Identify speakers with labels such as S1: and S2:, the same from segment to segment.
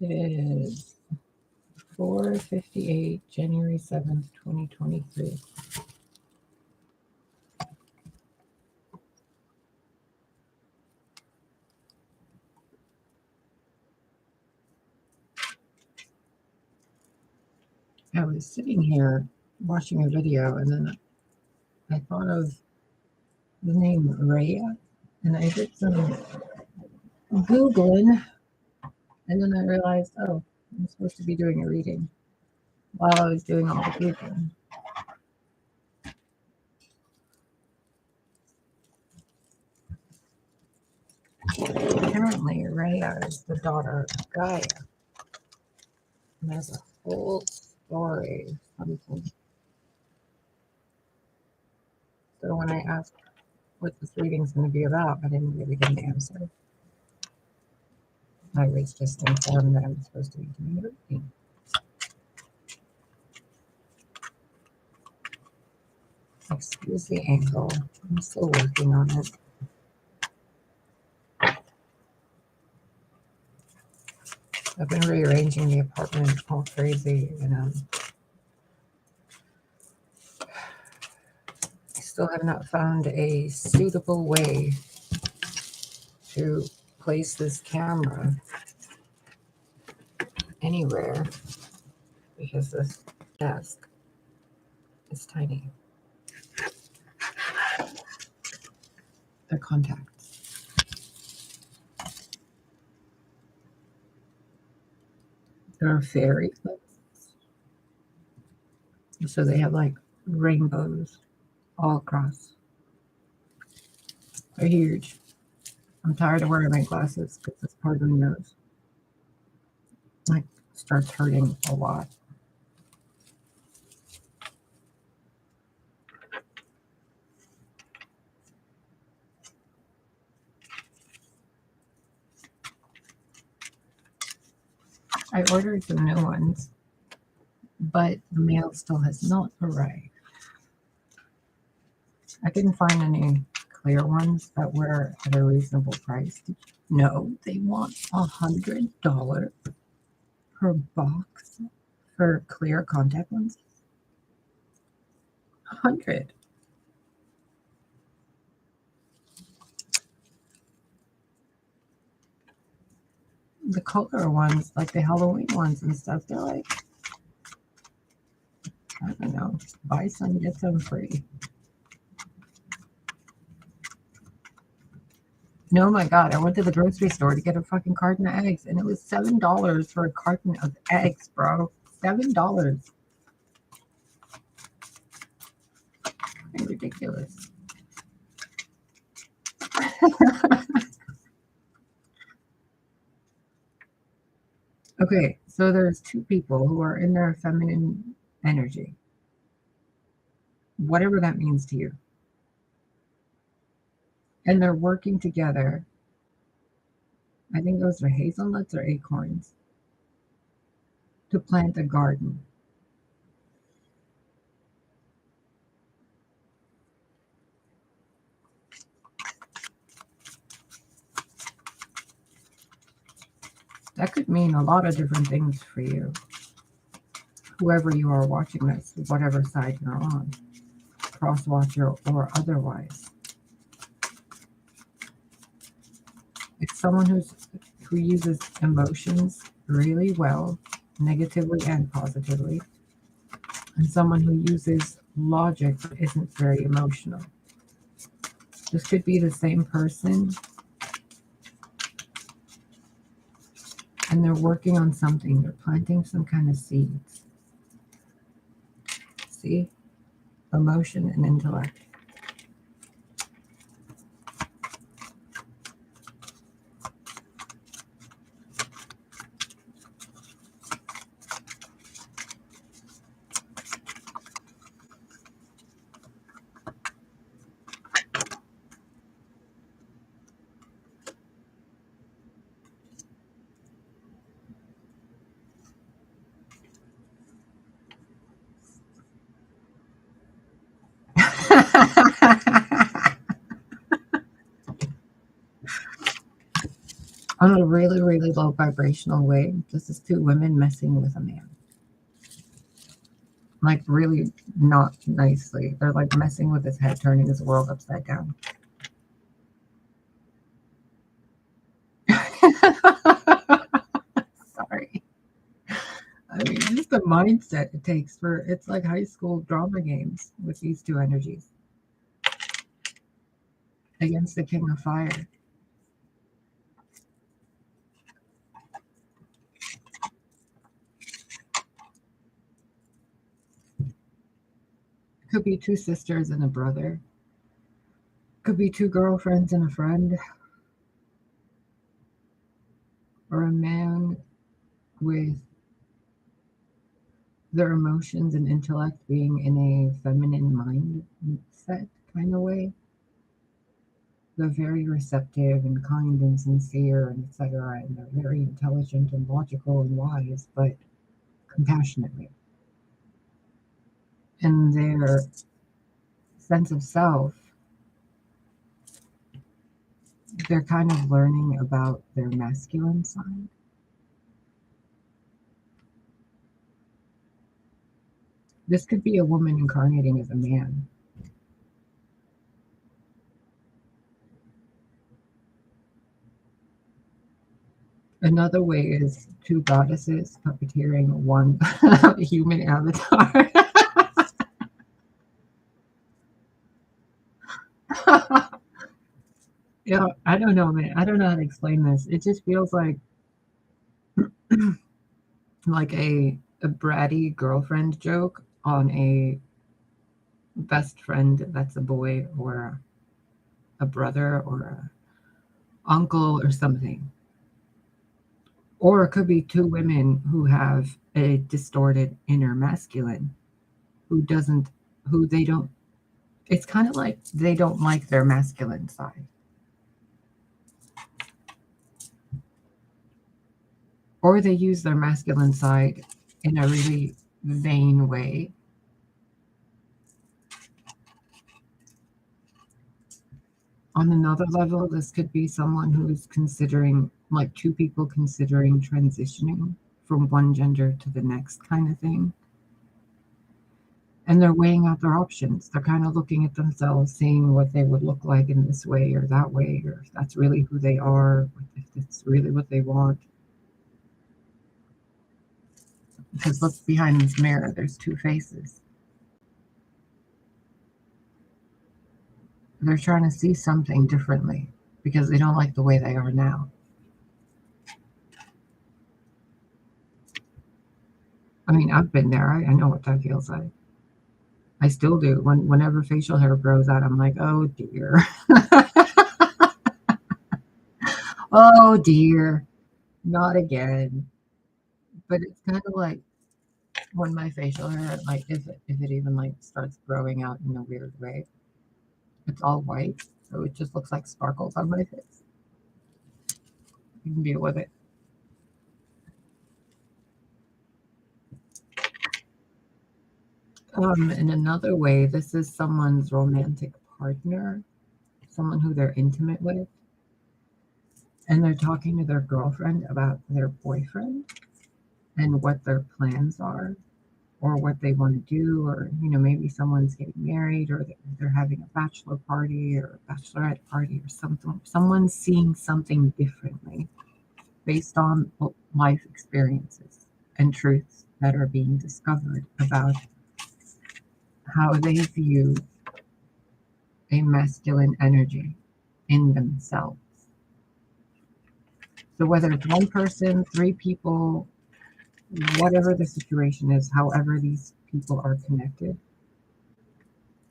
S1: It is 4:58, January 7th, 2023. I was sitting here watching a video, and then I thought of the name Rhea, and I did some Googling, and then I realized, oh, I'm supposed to be doing a reading while I was doing all the Googling. Apparently, Rhea is the daughter of Gaia. And there's a whole story, something. So when I asked what this reading's going to be about, I didn't really get an answer. I was just informed that I'm supposed to be doing a reading. Excuse the ankle. I'm still working on it. I've been rearranging the apartment all crazy, and I still have not found a suitable way to place this camera anywhere because this desk is tiny. They're contacts. There are fairy lights. So they have like rainbows all across. They're huge. I'm tired of wearing my glasses because this part of my nose like starts hurting a lot. I ordered some new ones, but the mail still has not arrived. I couldn't find any clear ones that were at a reasonable price. No, they want $100 per box for clear contact lenses. 100. The color ones, like the Halloween ones and stuff, they're like, I don't know, buy some, get some free. No, my God, I went to the grocery store to get a fucking carton of eggs, and it was $7 for a carton of eggs, bro. $7. Ridiculous. Okay, so there's two people who are in their feminine energy, whatever that means to you. And they're working together. I think those are hazelnuts or acorns to plant a garden. That could mean a lot of different things for you. Whoever you are watching this, whatever side you're on, cross-watcher or otherwise. It's someone who uses emotions really well, negatively and positively, and someone who uses logic but isn't very emotional. This could be the same person, and they're working on something. They're planting some kind of seeds. See? Emotion and intellect. On a really, really low vibrational way, this is two women messing with a man. Like, really not nicely. They're like messing with his head, turning his world upside down. Sorry. I mean, just the mindset it takes for it's like high school drama games with these two energies against the King of Fire. Could be two sisters and a brother. Could be two girlfriends and a friend. Or a man with their emotions and intellect being in a feminine mindset kind of way. They're very receptive and kind and sincere and etc. And they're very intelligent and logical and wise, but compassionately. And their sense of self, they're kind of learning about their masculine side. This could be a woman incarnating as a man. Another way is two goddesses puppeteering one human avatar. Yeah, I don't know, man. I don't know how to explain this. It just feels like a bratty girlfriend joke on a best friend that's a boy or a brother or a uncle or something. Or it could be two women who have a distorted inner masculine who doesn't, who they don't, it's kind of like they don't like their masculine side. Or they use their masculine side in a really vain way. On another level, this could be someone who's considering, like two people considering transitioning from one gender to the next kind of thing. And they're weighing out their options. They're kind of looking at themselves, seeing what they would look like in this way or that way, or if that's really who they are, if it's really what they want. Because look behind this mirror, there's two faces. They're trying to see something differently because they don't like the way they are now. I mean, I've been there. I know what that feels like. I still do. Whenever facial hair grows out, I'm like, oh dear. Oh dear. Not again. But it's kind of like when my facial hair, like if it even like starts growing out in a weird way, it's all white. So it just looks like sparkles on my face. You can deal with it. In another way, this is someone's romantic partner, someone who they're intimate with, and they're talking to their girlfriend about their boyfriend and what their plans are or what they want to do, or maybe someone's getting married or they're having a bachelor party or a bachelorette party or something. Someone's seeing something differently based on life experiences and truths that are being discovered about how they view a masculine energy in themselves. So whether it's one person, three people, whatever the situation is, however these people are connected,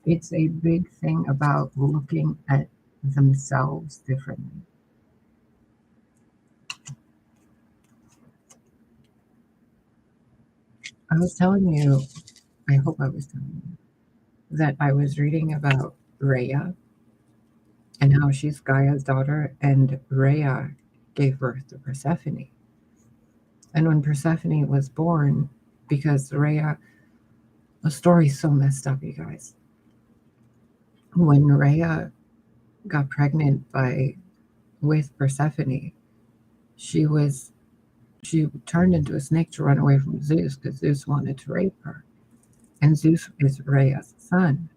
S1: it's a big thing about looking at themselves differently. I was telling you, I hope I was telling you, that I was reading about Rhea and how she's Gaia's daughter, and Rhea gave birth to Persephone. And when Persephone was born, because Rhea, the story's so messed up, you guys. When Rhea got pregnant with Persephone, she turned into a snake to run away from Zeus because Zeus wanted to rape her. And Zeus is Rhea's son.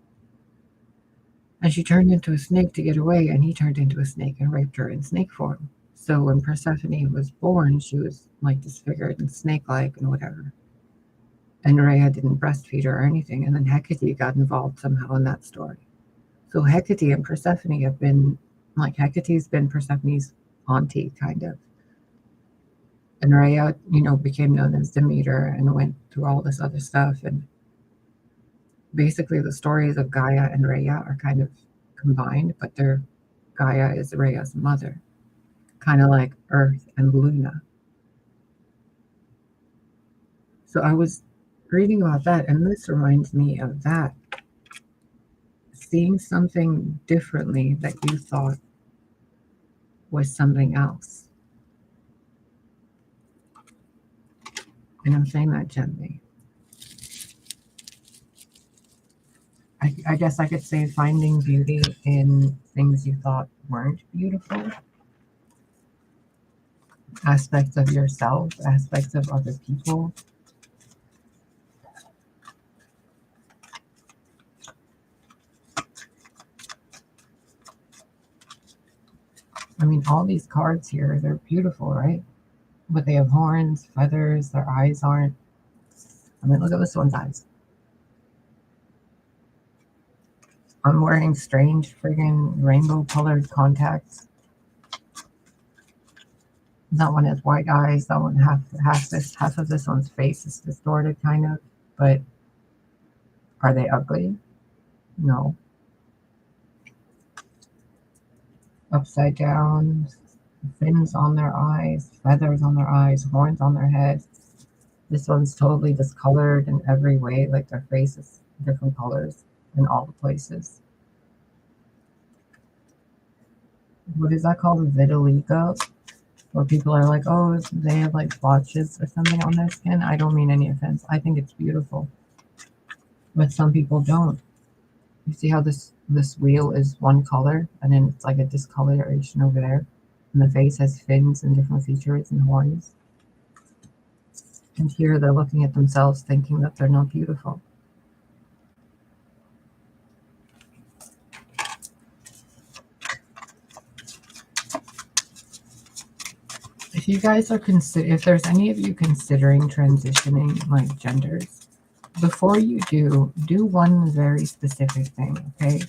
S1: And she turned into a snake to get away, and he turned into a snake and raped her in snake form. So when Persephone was born, she was like disfigured and snake-like and whatever. And Rhea didn't breastfeed her or anything. And then Hecate got involved somehow in that story. So Hecate and Persephone have been, like, Hecate's been Persephone's auntie, kind of. And Rhea, became known as Demeter and went through all this other stuff. And basically the stories of Gaia and Rhea are kind of combined, but Gaia is Rhea's mother, kind of like Earth and Luna. So I was reading about that, and this reminds me of that. Seeing something differently that you thought was something else. And I'm saying that gently. I guess I could say finding beauty in things you thought weren't beautiful. Aspects of yourself, aspects of other people. I mean, all these cards here, they're beautiful, right? But they have horns, feathers, their eyes aren't. I mean, look at this one's eyes. I'm wearing strange friggin' rainbow-colored contacts. That one has white eyes. That one half of this one's face is distorted, kind of. But are they ugly? No. Upside down, fins on their eyes, feathers on their eyes, horns on their head. This one's totally discolored in every way, like their face is different colors in all the places. What is that called? Vitiligo? Where people are like, oh, they have like blotches or something on their skin. I don't mean any offense. I think it's beautiful. But some people don't. You see how this wheel is one color, and then it's like a discoloration over there. And the face has fins and different features and horns. And here they're looking at themselves thinking that they're not beautiful. If you guys are if there's any of you considering transitioning like genders, before you do one very specific thing, okay?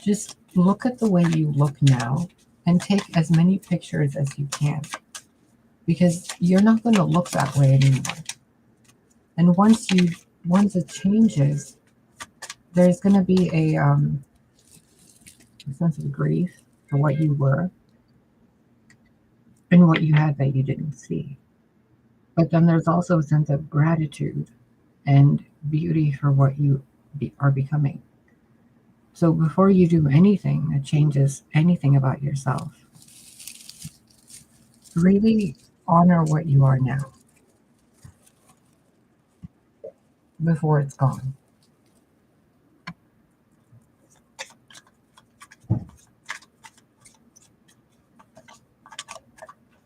S1: Just look at the way you look now and take as many pictures as you can, because you're not going to look that way anymore. And once it changes, there's going to be a sense of grief for what you were and what you had that you didn't see. But then there's also a sense of gratitude and beauty for what you are becoming. So before you do anything that changes anything about yourself, really honor what you are now before it's gone.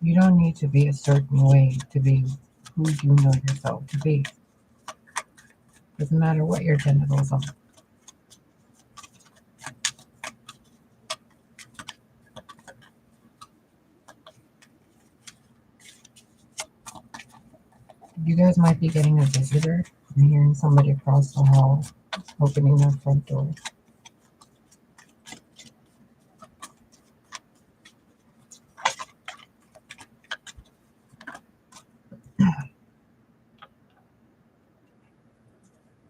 S1: You don't need to be a certain way to be who you know yourself to be. Doesn't matter what your genitals are. You guys might be getting a visitor. I'm hearing somebody across the hall opening their front door.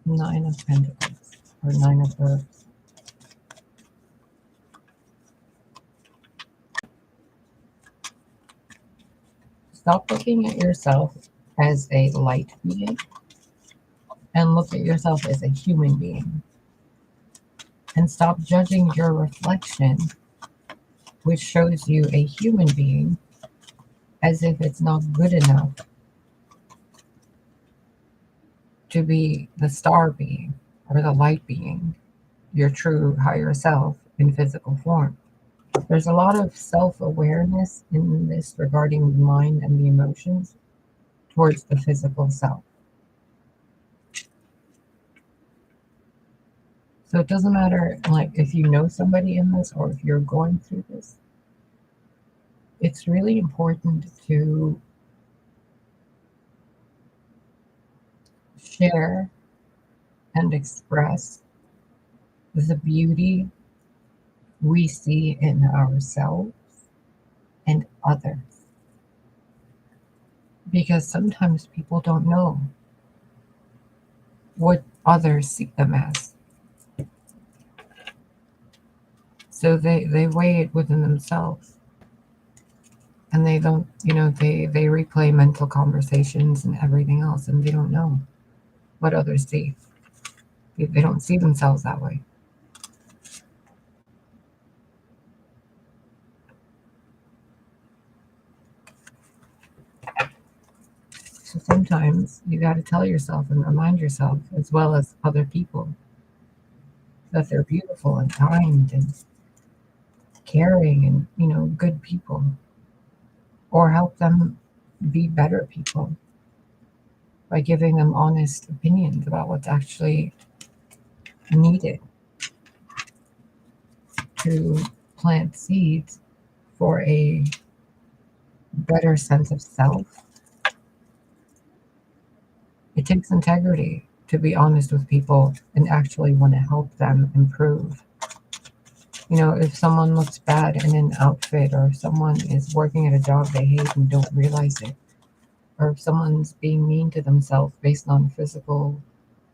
S1: Nine of Pentacles, or Nine of Herbs. Stop looking at yourself as a light being and look at yourself as a human being. And stop judging your reflection, which shows you a human being, as if it's not good enough to be the star being or the light being, your true higher self in physical form. There's a lot of self-awareness in this regarding the mind and the emotions towards the physical self. So it doesn't matter, like, if you know somebody in this or if you're going through this. It's really important to share and express the beauty we see in ourselves and others. Because sometimes people don't know what others see them as. So they weigh it within themselves. And they don't, they replay mental conversations and everything else, and they don't know what others see. They don't see themselves that way. So sometimes you got to tell yourself and remind yourself, as well as other people, that they're beautiful and kind and caring and, good people. Or help them be better people by giving them honest opinions about what's actually needed to plant seeds for a better sense of self. It takes integrity to be honest with people and actually want to help them improve. If someone looks bad in an outfit, or if someone is working at a job they hate and don't realize it, or if someone's being mean to themselves based on physical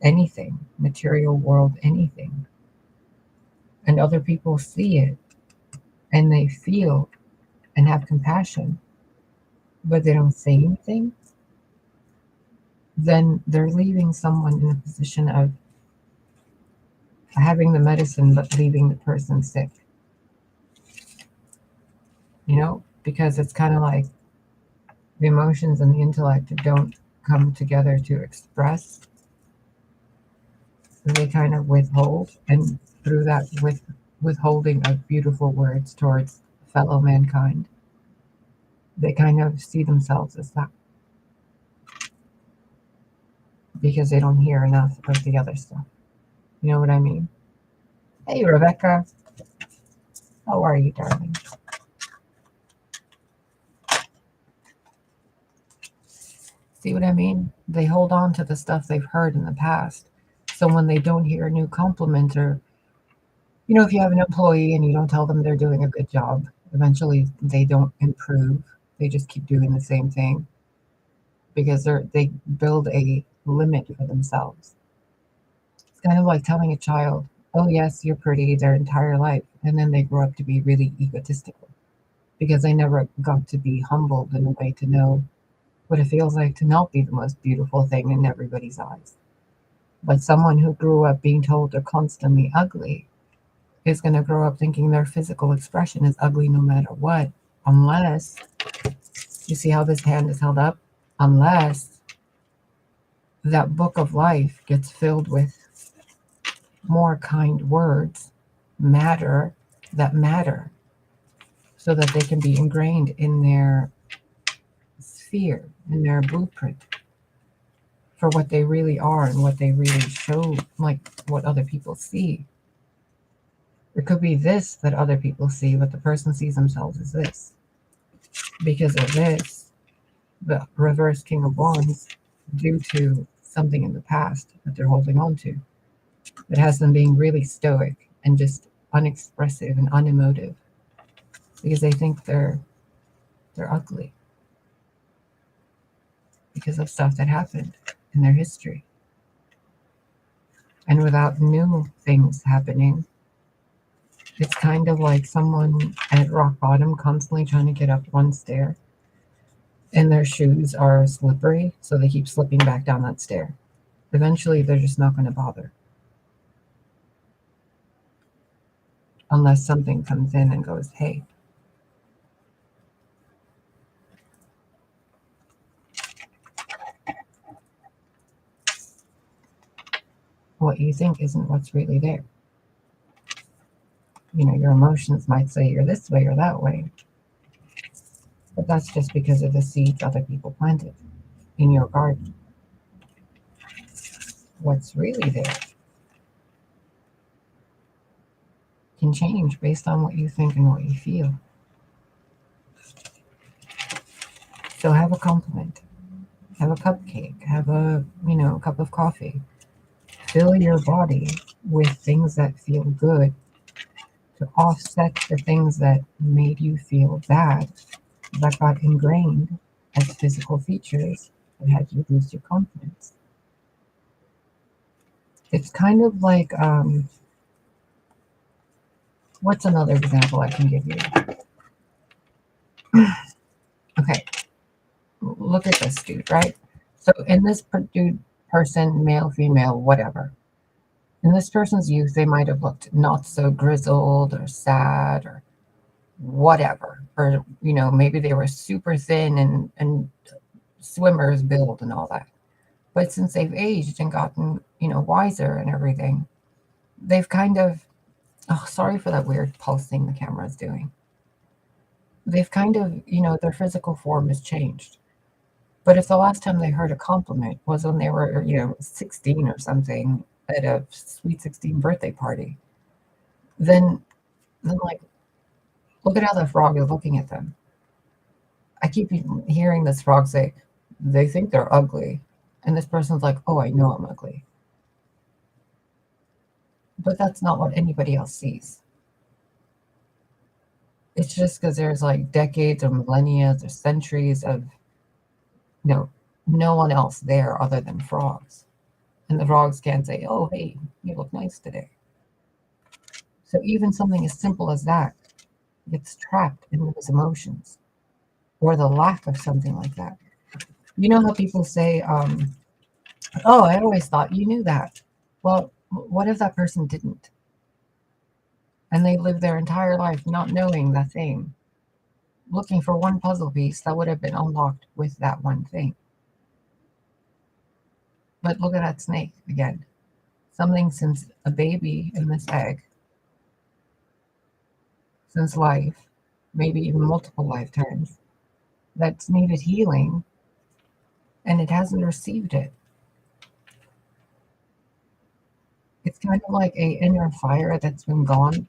S1: anything, material world anything, and other people see it and they feel and have compassion, but they don't say anything, then they're leaving someone in a position of having the medicine but leaving the person sick. Because it's kind of like the emotions and the intellect don't come together to express. They kind of withhold, and through that withholding of beautiful words towards fellow mankind, they kind of see themselves as that, because they don't hear enough of the other stuff. You know what I mean? Hey, Rebecca. How are you, darling? See what I mean? They hold on to the stuff they've heard in the past. So when they don't hear a new compliment, or, if you have an employee and you don't tell them they're doing a good job, eventually they don't improve. They just keep doing the same thing because they build a limit for themselves. It's kind of like telling a child, oh, yes, you're pretty their entire life. And then they grow up to be really egotistical because they never got to be humbled in a way to know what it feels like to not be the most beautiful thing in everybody's eyes. But someone who grew up being told they're constantly ugly is going to grow up thinking their physical expression is ugly no matter what, unless, you see how this hand is held up? Unless that book of life gets filled with more kind words, that matter, so that they can be ingrained in their sphere, in their blueprint for what they really are and what they really show, like what other people see. It could be this that other people see, but the person sees themselves as this. Because of this, the reverse King of Wands, due to something in the past that they're holding on to, that has them being really stoic and just unexpressive and unemotive because they think they're ugly because of stuff that happened in their history. And without new things happening, it's kind of like someone at rock bottom constantly trying to get up one stair, and their shoes are slippery, so they keep slipping back down that stair. Eventually, they're just not going to bother. Unless something comes in and goes, hey, what you think isn't what's really there. your emotions might say you're this way or that way, but that's just because of the seeds other people planted in your garden. What's really there can change based on what you think and what you feel. So have a compliment, have a cupcake, have a cup of coffee. Fill your body with things that feel good to offset the things that made you feel bad, that got ingrained as physical features that had you lose your confidence. It's kind of like, what's another example I can give you? Okay, look at this dude, right? So in this dude, person, male, female, whatever, in this person's youth, they might have looked not so grizzled or sad or whatever. Or, maybe they were super thin and swimmer's build and all that. But since they've aged and gotten, wiser and everything, they've kind of, oh, sorry for that weird pulse thing the camera's doing. They've kind of, their physical form has changed. But if the last time they heard a compliment was when they were, 16 or something at a sweet 16 birthday party, then like, look at how the frog is looking at them. I keep hearing this frog say, they think they're ugly. And this person's like, oh, I know I'm ugly. But that's not what anybody else sees. It's just because there's like decades or millennia or centuries of no one else there other than frogs. And the frogs can't say, oh, hey, you look nice today. So even something as simple as that gets trapped in those emotions or the lack of something like that. You know how people say, oh, I always thought you knew that. Well, what if that person didn't? And they lived their entire life not knowing that thing, looking for one puzzle piece that would have been unlocked with that one thing. But look at that snake again. Something since a baby in this egg, since life, maybe even multiple lifetimes, that's needed healing, and it hasn't received it. It's kind of like a inner fire that's been gone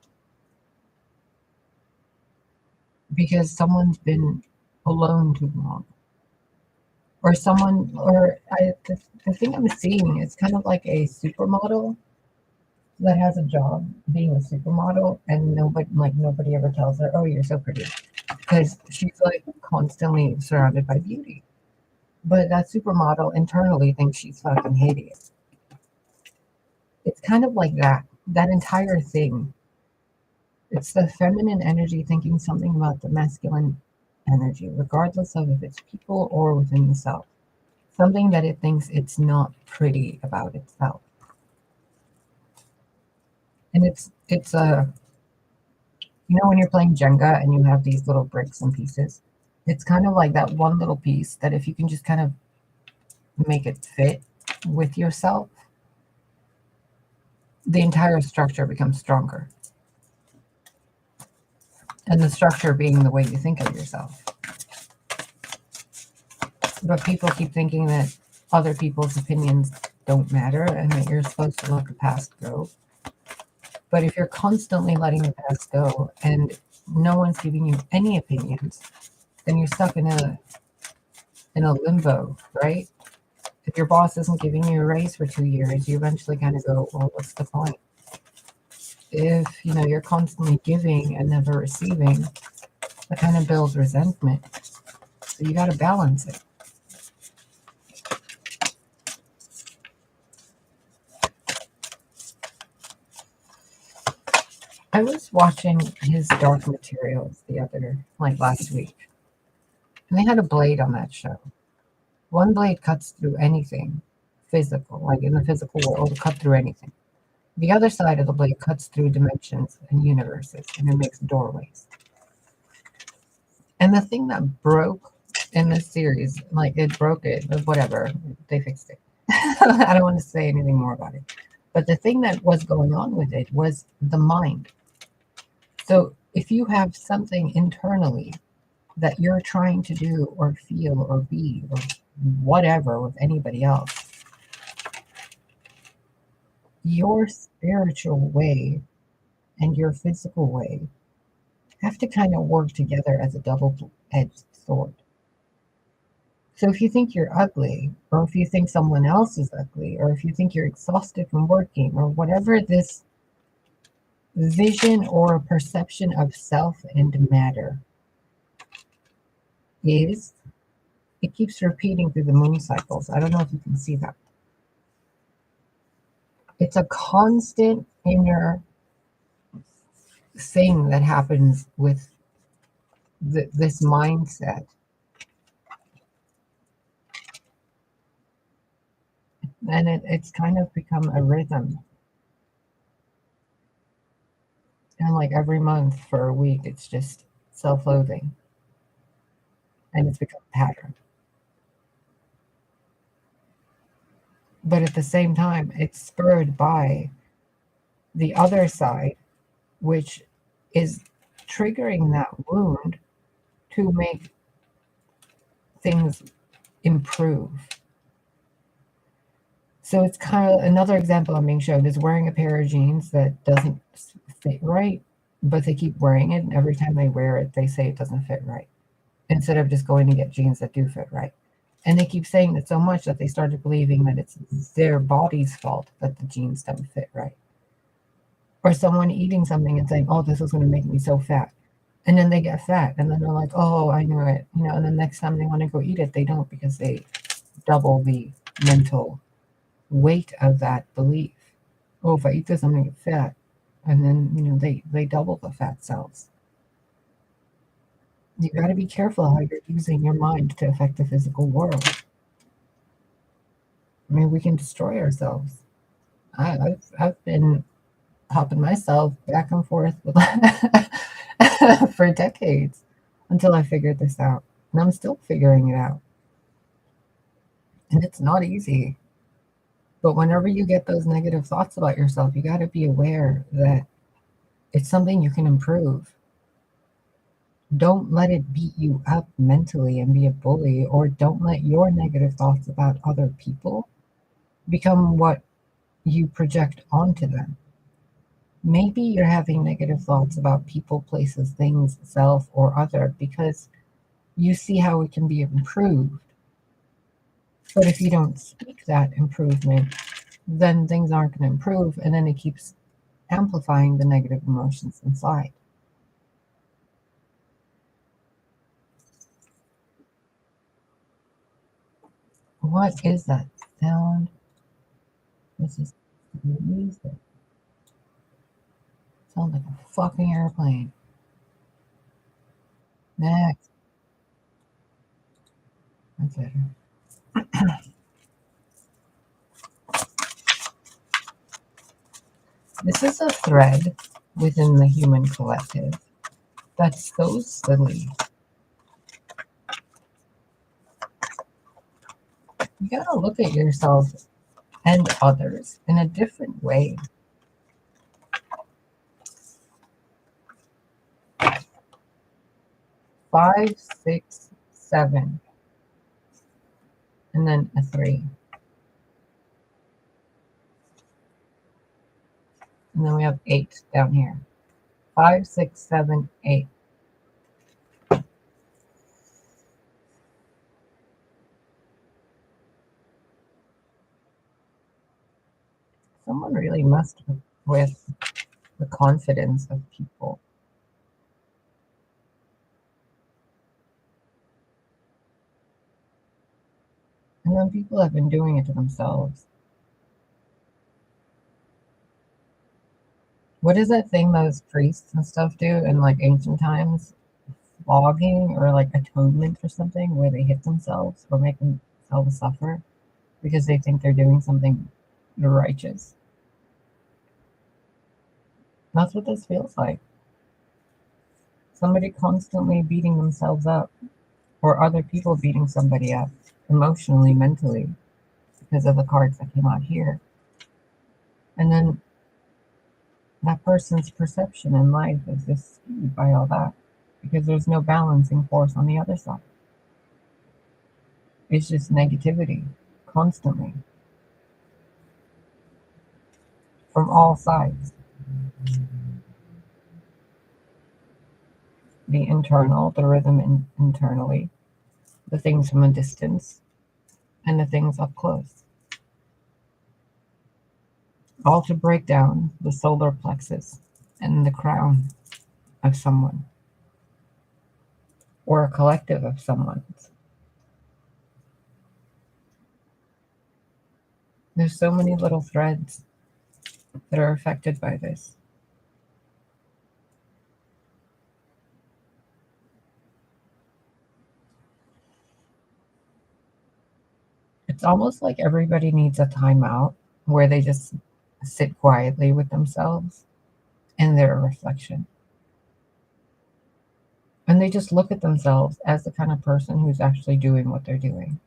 S1: because someone's been alone too long. Or the thing I'm seeing is kind of like a supermodel that has a job being a supermodel, and nobody ever tells her, oh, you're so pretty, because she's like constantly surrounded by beauty. But that supermodel internally thinks she's fucking hideous. It's kind of like that entire thing. It's the feminine energy thinking something about the masculine energy, regardless of if it's people or within the self. Something that it thinks it's not pretty about itself. And it's a when you're playing Jenga and you have these little bricks and pieces, it's kind of like that one little piece that if you can just kind of make it fit with yourself, the entire structure becomes stronger. And the structure being the way you think of yourself. But people keep thinking that other people's opinions don't matter and that you're supposed to let the past go. But if you're constantly letting the past go and no one's giving you any opinions, then you're stuck in a limbo, right? If your boss isn't giving you a raise for 2 years, you eventually kind of go, well, what's the point? If you're constantly giving and never receiving, that kind of builds resentment. So you got to balance it. I was watching his Dark Materials last week, and they had a blade on that show. One blade cuts through anything physical, like in the physical world, it'll cut through anything. The other side of the blade cuts through dimensions and universes, and it makes doorways. And the thing that broke in this series, it broke it, but whatever, they fixed it. I don't want to say anything more about it. But the thing that was going on with it was the mind. So if you have something internally that you're trying to do or feel or be or whatever with anybody else, your spiritual way and your physical way have to kind of work together as a double-edged sword. So if you think you're ugly, or if you think someone else is ugly, or if you think you're exhausted from working, or whatever this vision or perception of self and matter is, it keeps repeating through the moon cycles. I don't know if you can see that. It's a constant inner thing that happens with this mindset. And it's kind of become a rhythm. And like every month for a week, it's just self-loathing. And it's become a pattern. But at the same time, it's spurred by the other side, which is triggering that wound to make things improve. So it's kind of another example I'm being shown is wearing a pair of jeans that doesn't fit right, but they keep wearing it, and every time they wear it, they say it doesn't fit right, instead of just going to get jeans that do fit right. And they keep saying it so much that they started believing that it's their body's fault that the jeans don't fit right. Or someone eating something and saying, oh, this is going to make me so fat. And then they get fat, and then they're like, oh, I knew it. And the next time they want to go eat it, they don't, because they double the mental weight of that belief. Oh, if I eat this, I'm going to get fat. And then, they double the fat cells. You got to be careful how you're using your mind to affect the physical world. I mean, we can destroy ourselves. I've been hopping myself back and forth with for decades until I figured this out. And I'm still figuring it out. And it's not easy. But whenever you get those negative thoughts about yourself, you got to be aware that it's something you can improve. Don't let it beat you up mentally and be a bully, or don't let your negative thoughts about other people become what you project onto them. Maybe you're having negative thoughts about people, places, things, self, or other because you see how it can be improved. But if you don't speak that improvement, then things aren't going to improve, and then it keeps amplifying the negative emotions inside. What is that sound? This is music. Sounds like a fucking airplane. Next. That's better. This is a thread within the human collective that's so silly. You gotta look at yourself and others in a different way. 5, 6, 7, and then a 3. And then we have 8 down here. 5, 6, 7, 8. Someone really messed with the confidence of people. And then people have been doing it to themselves. What is that thing those priests and stuff do in like ancient times? Flogging or like atonement or something, where they hit themselves or make themselves suffer because they think they're doing something righteous. That's what this feels like. Somebody constantly beating themselves up, or other people beating somebody up emotionally, mentally, because of the cards that came out here. And then That person's perception in life is just skewed by all that because there's no balancing force on the other side. It's just negativity constantly from all sides. The internal, the rhythm internally, the things from a distance, and the things up close. All to break down the solar plexus and the crown of someone or a collective of someone's. There's so many little threads that are affected by this. It's almost like everybody needs a timeout where they just sit quietly with themselves and their reflection. And they just look at themselves as the kind of person who's actually doing what they're doing.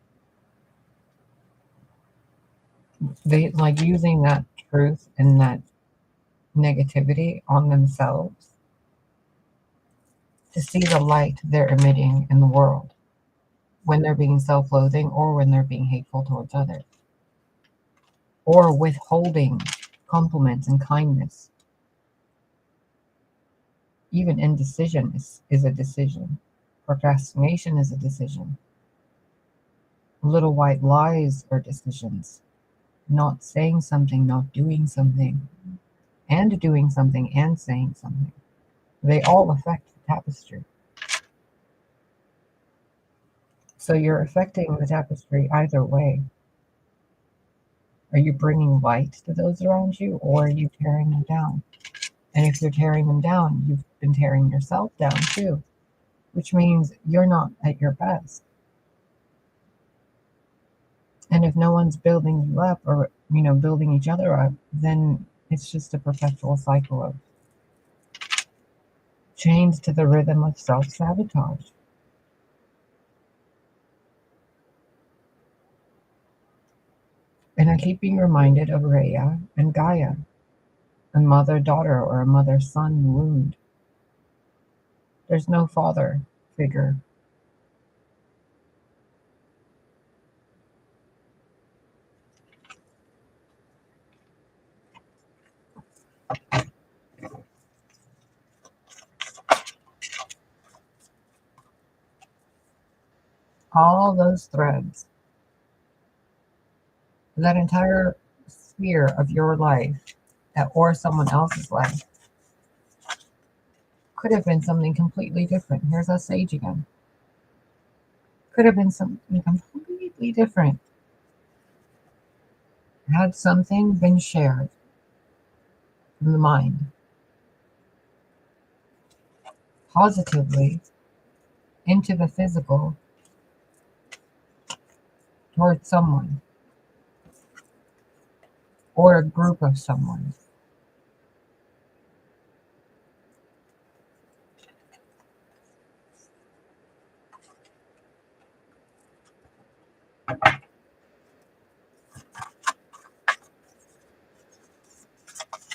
S1: They like using that truth and that negativity on themselves to see the light they're emitting in the world when they're being self loathing or when they're being hateful towards others or withholding compliments and kindness. Even indecision is a decision. Procrastination is a decision. Little white lies are decisions. Not saying something, not doing something, and doing something and saying something. They all affect the tapestry. So you're affecting the tapestry either way. Are you bringing light to those around you or are you tearing them down? And if you're tearing them down, you've been tearing yourself down too, which means you're not at your best. And if no one's building you up or, building each other up, then it's just a perpetual cycle of chains to the rhythm of self sabotage. And I keep being reminded of Rhea and Gaia, a mother daughter or a mother son wound. There's no father figure. All those threads, that entire sphere of your life or someone else's life, could have been something completely different. Here's us sage again. Could have been something completely different had something been shared from the mind positively into the physical towards someone or a group of someone.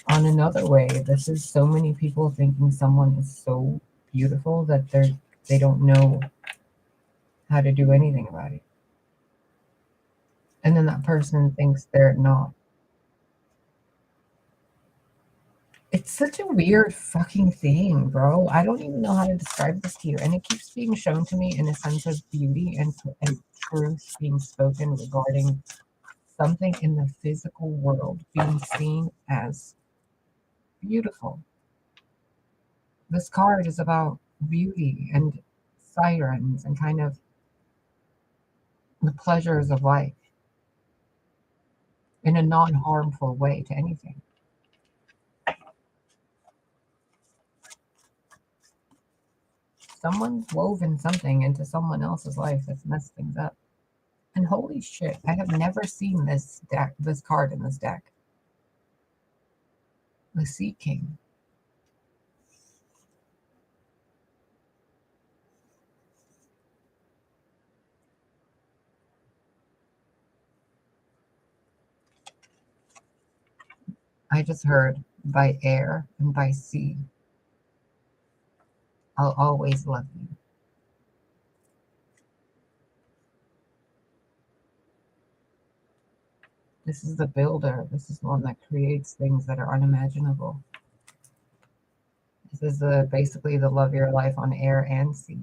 S1: On another way, this is so many people thinking someone is so beautiful that they don't know how to do anything about it. And then that person thinks they're not. It's such a weird fucking thing, bro. I don't even know how to describe this to you. And it keeps being shown to me in a sense of beauty and truth being spoken regarding something in the physical world being seen as beautiful. This card is about beauty and sirens and kind of the pleasures of life in a non harmful way to anything. Someone's woven something into someone else's life that's messed things up. And holy shit, I have never seen this card in this deck. The Sea King. I just heard by air and by sea. I'll always love you. This is the builder. This is the one that creates things that are unimaginable. This is basically the love of your life on air and sea.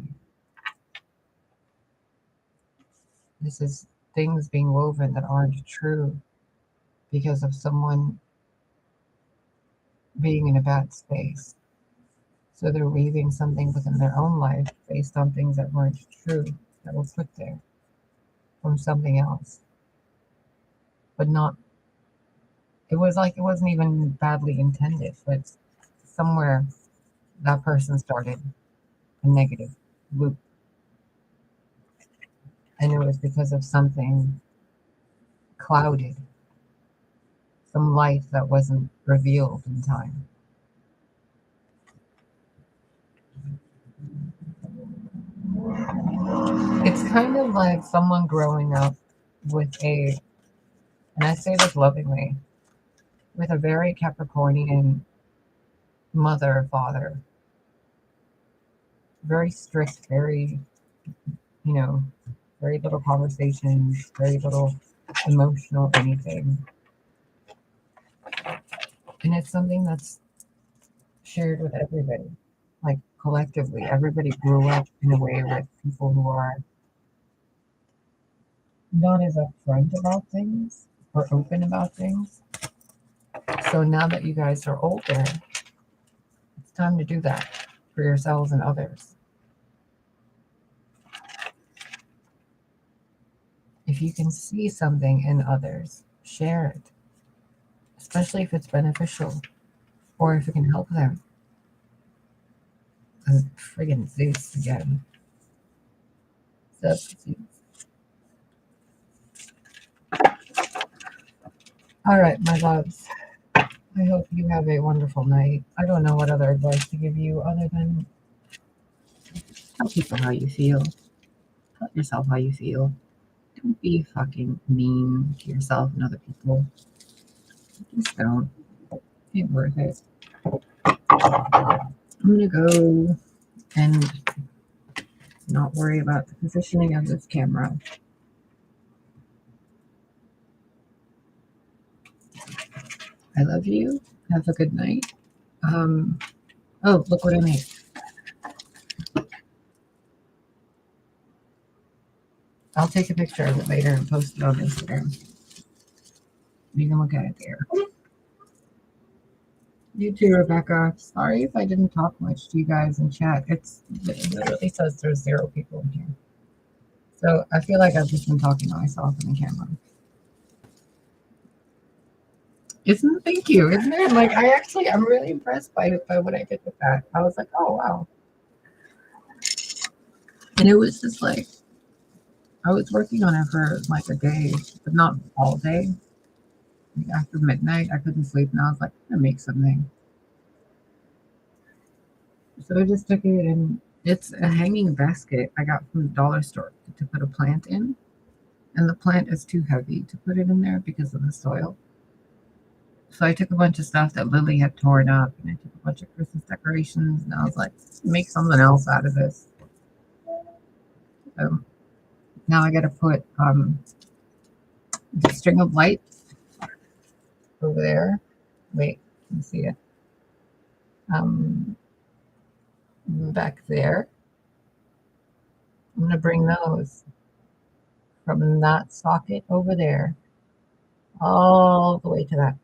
S1: This is things being woven that aren't true because of someone being in a bad space. So they're weaving something within their own life based on things that weren't true, that were put there from something else. But not, it was like it wasn't even badly intended, but somewhere that person started a negative loop. And it was because of something clouded, some light that wasn't revealed in time. It's kind of like someone growing up with and I say this lovingly, with a very Capricornian mother or father. Very strict, very, very little conversations, very little emotional anything. And it's something that's shared with everybody. Like collectively, everybody grew up in a way with people who are not as upfront about things or open about things. So now that you guys are older, it's time to do that for yourselves and others. If you can see something in others, share it, especially if it's beneficial or if it can help them. Friggin' Zeus again. All right, my loves. I hope you have a wonderful night. I don't know what other advice to give you other than tell people how you feel. Tell yourself how you feel. Don't be fucking mean to yourself and other people. Just don't. It ain't worth it. I'm gonna go and not worry about the positioning of this camera. I love you. Have a good night. Oh, look what I made. I'll take a picture of it later and post it on Instagram. You can look at it there. You too, Rebecca. Sorry if I didn't talk much to you guys in chat. It literally says there's 0 people in here. So I feel like I've just been talking to myself in the camera. Thank you, isn't it? Like I'm really impressed by what I did with that. I was like, oh wow. And it was just like I was working on it for like a day, but not all day. Like after midnight, I couldn't sleep, and I was like, I'm gonna make something. So I just took it, and it's a hanging basket I got from the dollar store to put a plant in. And the plant is too heavy to put it in there because of the soil. So I took a bunch of stuff that Lily had torn up, and I took a bunch of Christmas decorations, and I was like, make something else out of this. So now I got to put the string of lights over there. Wait, let me see it. Back there. I'm going to bring those from that socket over there all the way to that.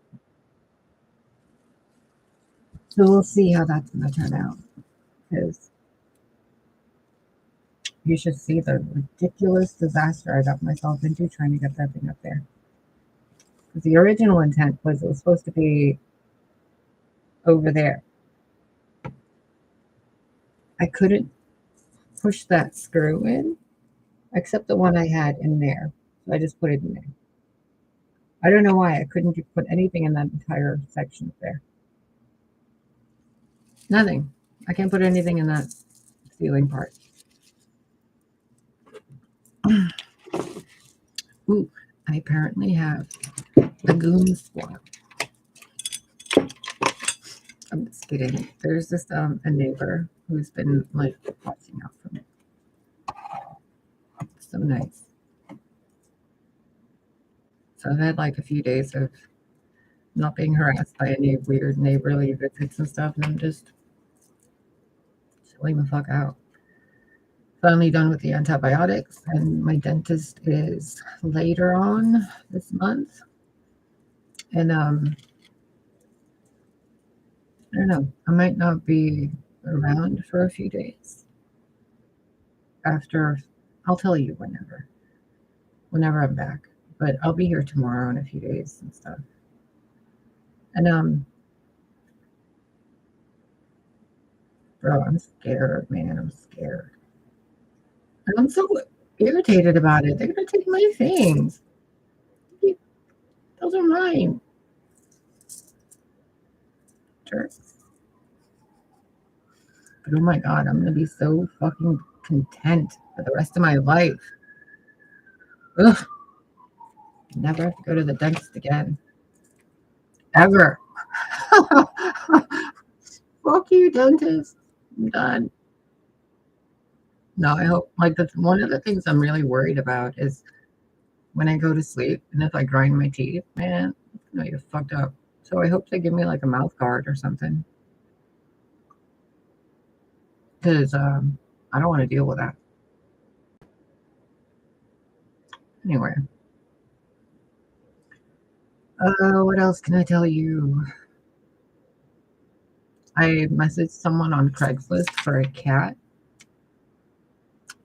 S1: So we'll see how that's going to turn out, because you should see the ridiculous disaster I got myself into trying to get that thing up there. Because the original intent was it was supposed to be over there. I couldn't push that screw in, except the one I had in there. So I just put it in there. I don't know why I couldn't put anything in that entire section there. Nothing. I can't put anything in that ceiling part. Ooh, I apparently have Lagoon Squat. I'm just kidding. There's this a neighbor who's been like watching out for me. So nice. So I've had like a few days of not being harassed by any weird neighborly visits and stuff, and I'm just chilling the fuck out. Finally done with the antibiotics, and my dentist is later on this month. And I don't know, I might not be around for a few days. After, I'll tell you whenever I'm back. But I'll be here tomorrow in a few days and stuff. And bro, I'm scared, man. I'm scared. And I'm so irritated about it. They're gonna take my things. Those are mine. Jerks. But oh my god, I'm gonna be so fucking content for the rest of my life. Ugh. Never have to go to the dentist again. Ever. Fuck you, dentist. I'm done. No, I hope, like, that's one of the things I'm really worried about is when I go to sleep and if I grind my teeth, man, it's gonna get fucked up. So I hope they give me like a mouth guard or something. Because I don't want to deal with that. Anyway. What else can I tell you? I messaged someone on Craigslist for a cat.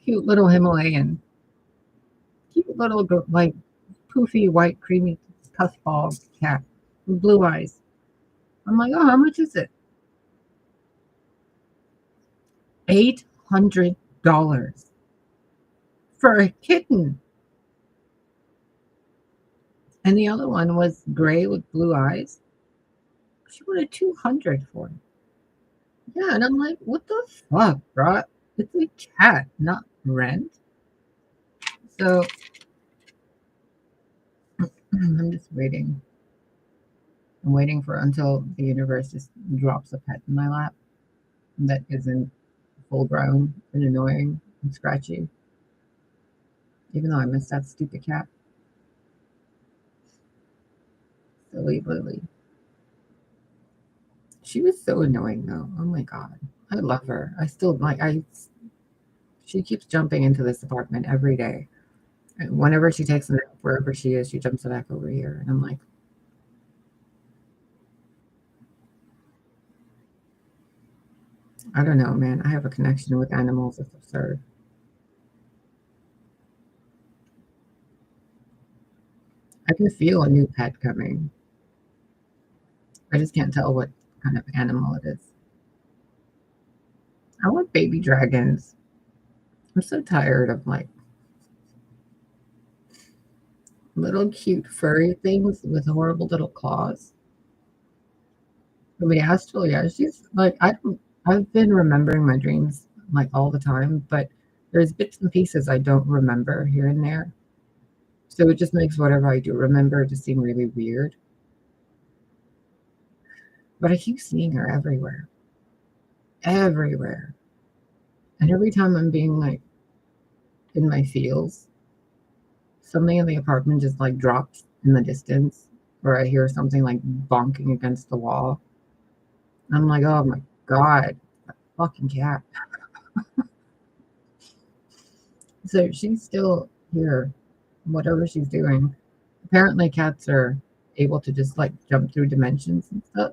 S1: Cute little Himalayan. Cute little, like, poofy, white, creamy, puffball cat with blue eyes. I'm like, oh, how much is it? $800 for a kitten. And the other one was gray with blue eyes. She wanted 200 for it. Yeah, and I'm like, what the fuck, bro? It's a cat, not rent. So I'm just waiting. I'm waiting for until the universe just drops a pet in my lap that isn't full grown and annoying and scratchy. Even though I miss that stupid cat. Silly Lily. She was so annoying though. Oh my god. I love her. I still like she keeps jumping into this apartment every day. And whenever she takes a nap, wherever she is, she jumps back over here. And I'm like, I don't know, man. I have a connection with animals. It's absurd. I can feel a new pet coming. I just can't tell what kind of animal it is. I want baby dragons. I'm so tired of like little cute furry things with horrible little claws. The astral, yeah, she's like I've been remembering my dreams like all the time, but there's bits and pieces I don't remember here and there. So it just makes whatever I do remember to seem really weird. But I keep seeing her everywhere. Everywhere. And every time I'm being like in my feels, something in the apartment just like drops in the distance, or I hear something like bonking against the wall. I'm like, oh my god, that fucking cat. So she's still here, whatever she's doing. Apparently, cats are able to just like jump through dimensions and stuff.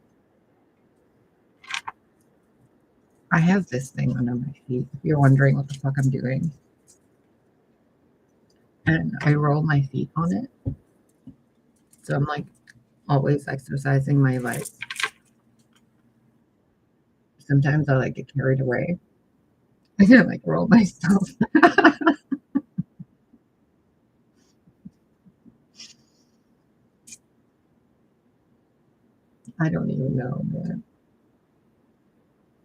S1: I have this thing under my feet, if you're wondering what the fuck I'm doing. And I roll my feet on it. So I'm like always exercising my legs. Sometimes I like get carried away. I can like roll myself. I don't even know, man.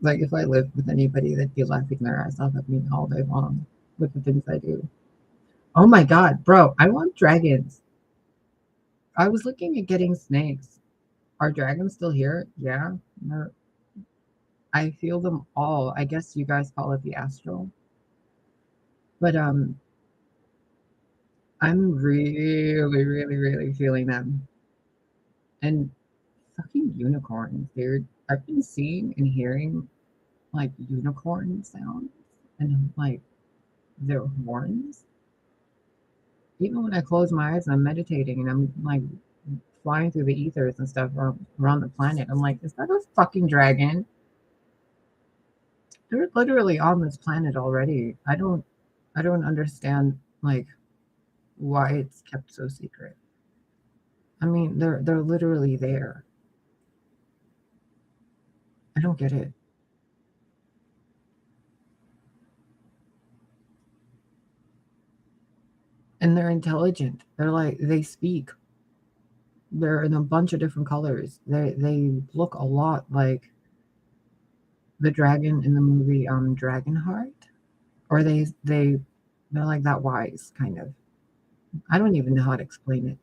S1: Like if I lived with anybody, they'd be laughing their ass off at me all day long with the things I do. Oh my god, bro, I want dragons. I was looking at getting snakes. Are dragons still here? Yeah. No. I feel them all. I guess you guys call it the astral. But I'm really, really, really feeling them. And fucking unicorns, dude. I've been seeing and hearing like unicorn sounds and like their horns. Even when I close my eyes and I'm meditating and I'm like flying through the ethers and stuff around the planet, I'm like, is that a fucking dragon? They're literally on this planet already. I don't understand like why it's kept so secret. I mean, they're literally there. I don't get it. And they're intelligent. They're like they speak. They're in a bunch of different colors. They look a lot like the dragon in the movie Dragonheart. Or they're like that wise kind of. I don't even know how to explain it.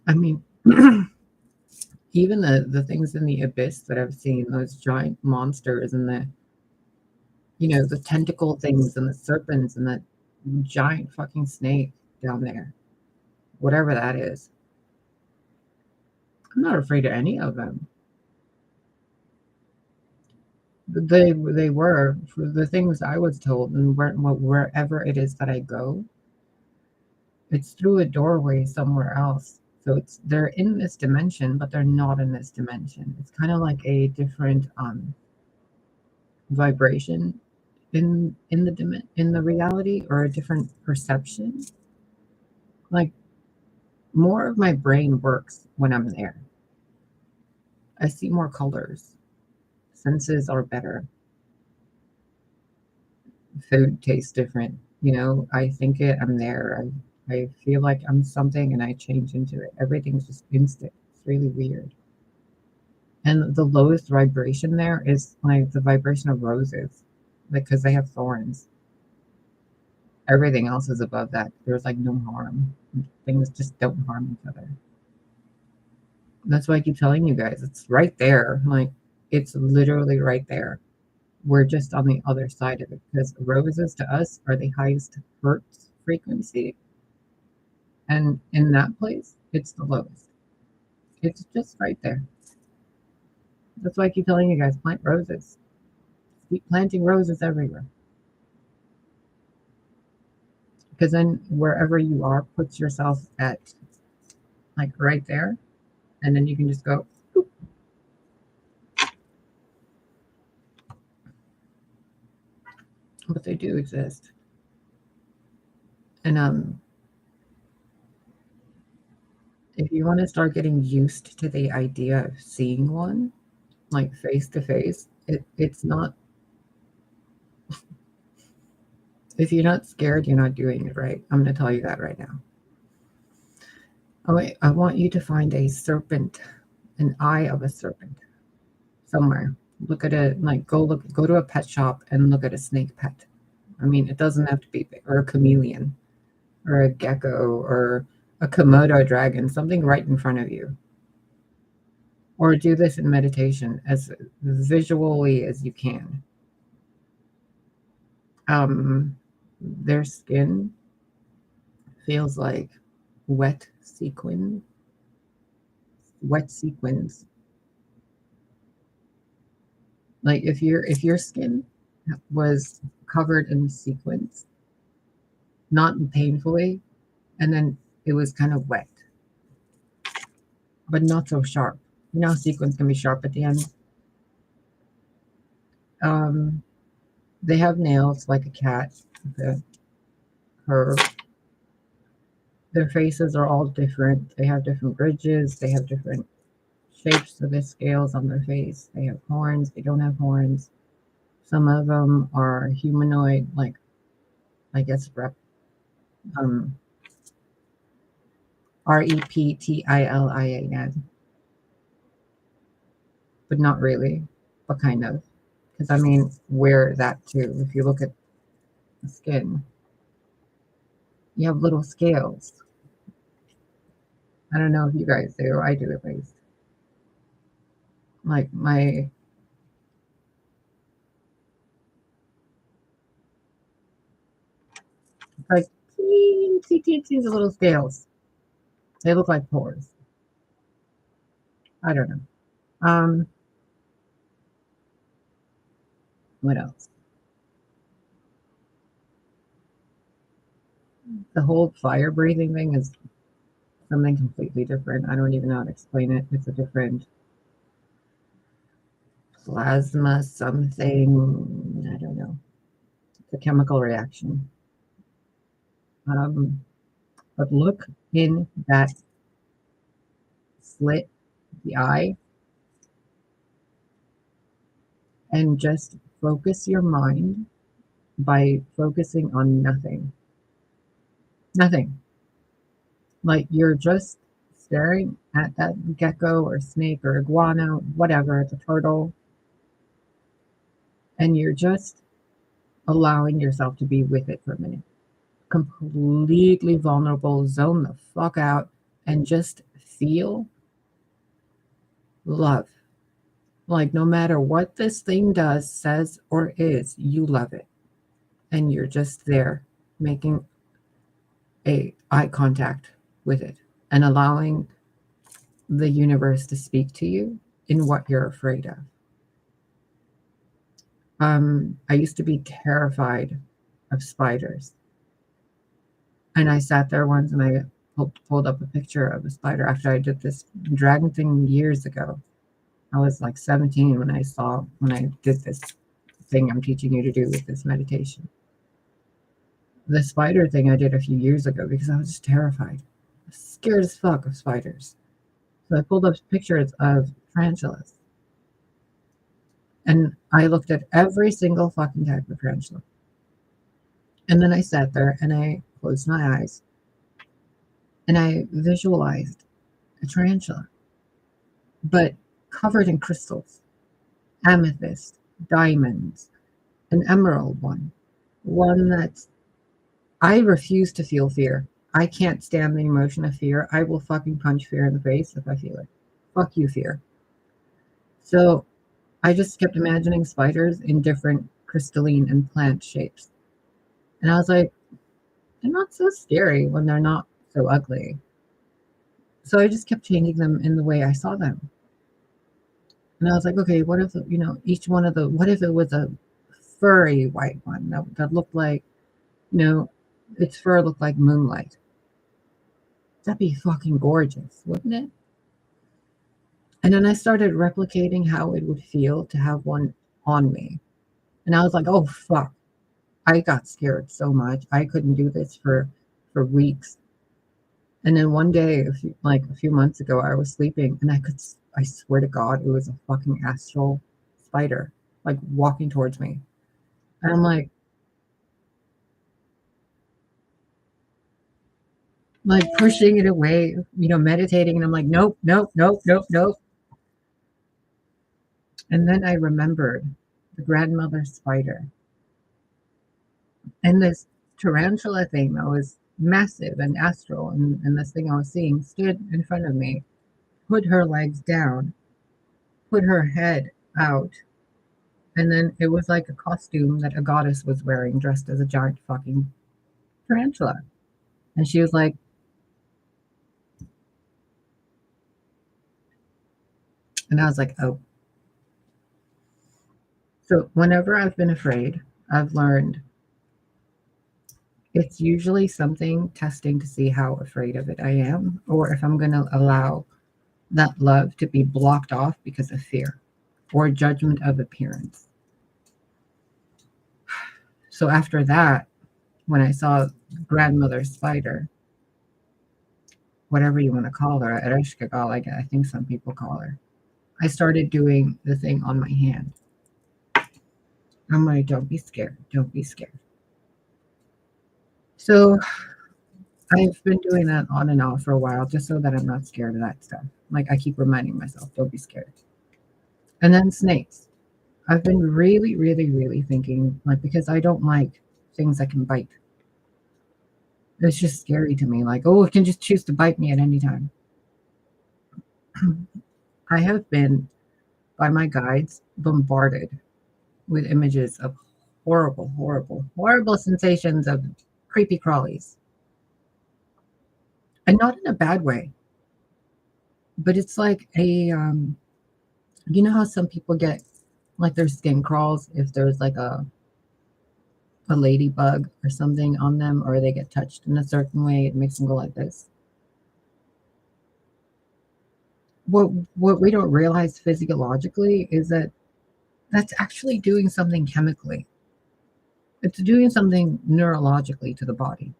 S1: I mean even the things in the abyss that I've seen, those giant monsters and the tentacle things and the serpents and that giant fucking snake down there, whatever that is. I'm not afraid of any of them. They were for the things I was told, and wherever it is that I go, it's through a doorway somewhere else. So they're in this dimension, but they're not in this dimension. It's kind of like a different vibration in the reality, or a different perception. Like more of my brain works when I'm there. I see more colors. Senses are better. Food tastes different. I think it, I'm there. I feel like I'm something and I change into it. Everything's just instant. It's really weird. And the lowest vibration there is like the vibration of roses because they have thorns. Everything else is above that. There's like no harm. Things just don't harm each other. That's why I keep telling you guys, it's right there. Like, it's literally right there. We're just on the other side of it because roses to us are the highest hertz frequency. And in that place, it's the lowest. It's just right there. That's why I keep telling you guys, plant roses. Keep planting roses everywhere. Because then wherever you are, put yourself at like right there. And then you can just go, boop. But they do exist. And if you want to start getting used to the idea of seeing one, like face to face, it's not, if you're not scared, you're not doing it right. I'm going to tell you that right now. Oh, wait, I want you to find a serpent, an eye of a serpent somewhere. Look at it, like go to a pet shop and look at a snake pet. I mean, it doesn't have to be big, or a chameleon, or a gecko, or a Komodo dragon, something right in front of you. Or do this in meditation as visually as you can. Their skin feels like wet sequins. Like if your skin was covered in sequins, not painfully, and then it was kind of wet, but not so sharp. Sequins can be sharp at the end. Um, they have nails like a cat, the curve. Their faces are all different. They have different bridges. They have different shapes of the scales on their face. They have horns. They don't have horns. Some of them are humanoid, like I guess um, reptilian, but not really, but kind of. Because I mean, wear that too. If you look at the skin, you have little scales. I don't know if you guys do. I do at least. Like my like teensy little scales. They look like pores. I don't know. What else? The whole fire breathing thing is something completely different. I don't even know how to explain it. It's a different plasma something. I don't know. It's a chemical reaction. Um, but look in that slit, the eye, and just focus your mind by focusing on nothing. Nothing. Like you're just staring at that gecko or snake or iguana, whatever, the turtle, and you're just allowing yourself to be with it for a minute. Completely vulnerable, zone the fuck out, and just feel love. Like no matter what this thing does, says, or is, you love it. And you're just there making a eye contact with it and allowing the universe to speak to you in what you're afraid of. I used to be terrified of spiders. And I sat there once and I pulled up a picture of a spider after I did this dragon thing years ago. I was like 17 when I did this thing I'm teaching you to do with this meditation. The spider thing I did a few years ago because I was just terrified. I was scared as fuck of spiders. So I pulled up pictures of tarantulas. And I looked at every single fucking type of tarantula. And then I sat there and I closed my eyes and I visualized a tarantula, but covered in crystals, amethyst, diamonds, an emerald one that I refuse to feel fear. I can't stand the emotion of fear. I will fucking punch fear in the face if I feel it. Fuck you, fear. So I just kept imagining spiders in different crystalline and plant shapes. And I was like, they're not so scary when they're not so ugly. So I just kept changing them in the way I saw them. And I was like, okay, what if, each one of what if it was a furry white one that looked like, its fur looked like moonlight? That'd be fucking gorgeous, wouldn't it? And then I started replicating how it would feel to have one on me. And I was like, oh, fuck. I got scared so much. I couldn't do this for weeks. And then one day, a few months ago, I was sleeping and I swear to God, it was a fucking astral spider, like walking towards me. And I'm like pushing it away, meditating. And I'm like, nope, nope, nope, nope, nope. And then I remembered the grandmother spider and this tarantula thing that was massive and astral. And this thing I was seeing stood in front of me, put her legs down, put her head out. And then it was like a costume that a goddess was wearing, dressed as a giant fucking tarantula. And she was like, and I was like, oh. So whenever I've been afraid, I've learned it's usually something testing to see how afraid of it I am, or if I'm going to allow that love to be blocked off because of fear or judgment of appearance. So after that, when I saw grandmother spider, whatever you want to call her, Ereshkigal, I think some people call her, I started doing the thing on my hand. I'm like, don't be scared. Don't be scared. So I've been doing that on and off for a while just so that I'm not scared of that stuff. Like I keep reminding myself, don't be scared. And then snakes. I've been really, really, really thinking, like, because I don't like things that can bite. It's just scary to me. Like, oh, it can just choose to bite me at any time. I have been by my guides, bombarded with images of horrible, horrible, horrible sensations of creepy crawlies. And not in a bad way, but it's like you know how some people get like their skin crawls if there's like a ladybug or something on them, or they get touched in a certain way, it makes them go like this. What we don't realize physiologically is that that's actually doing something chemically. It's doing something neurologically to the body.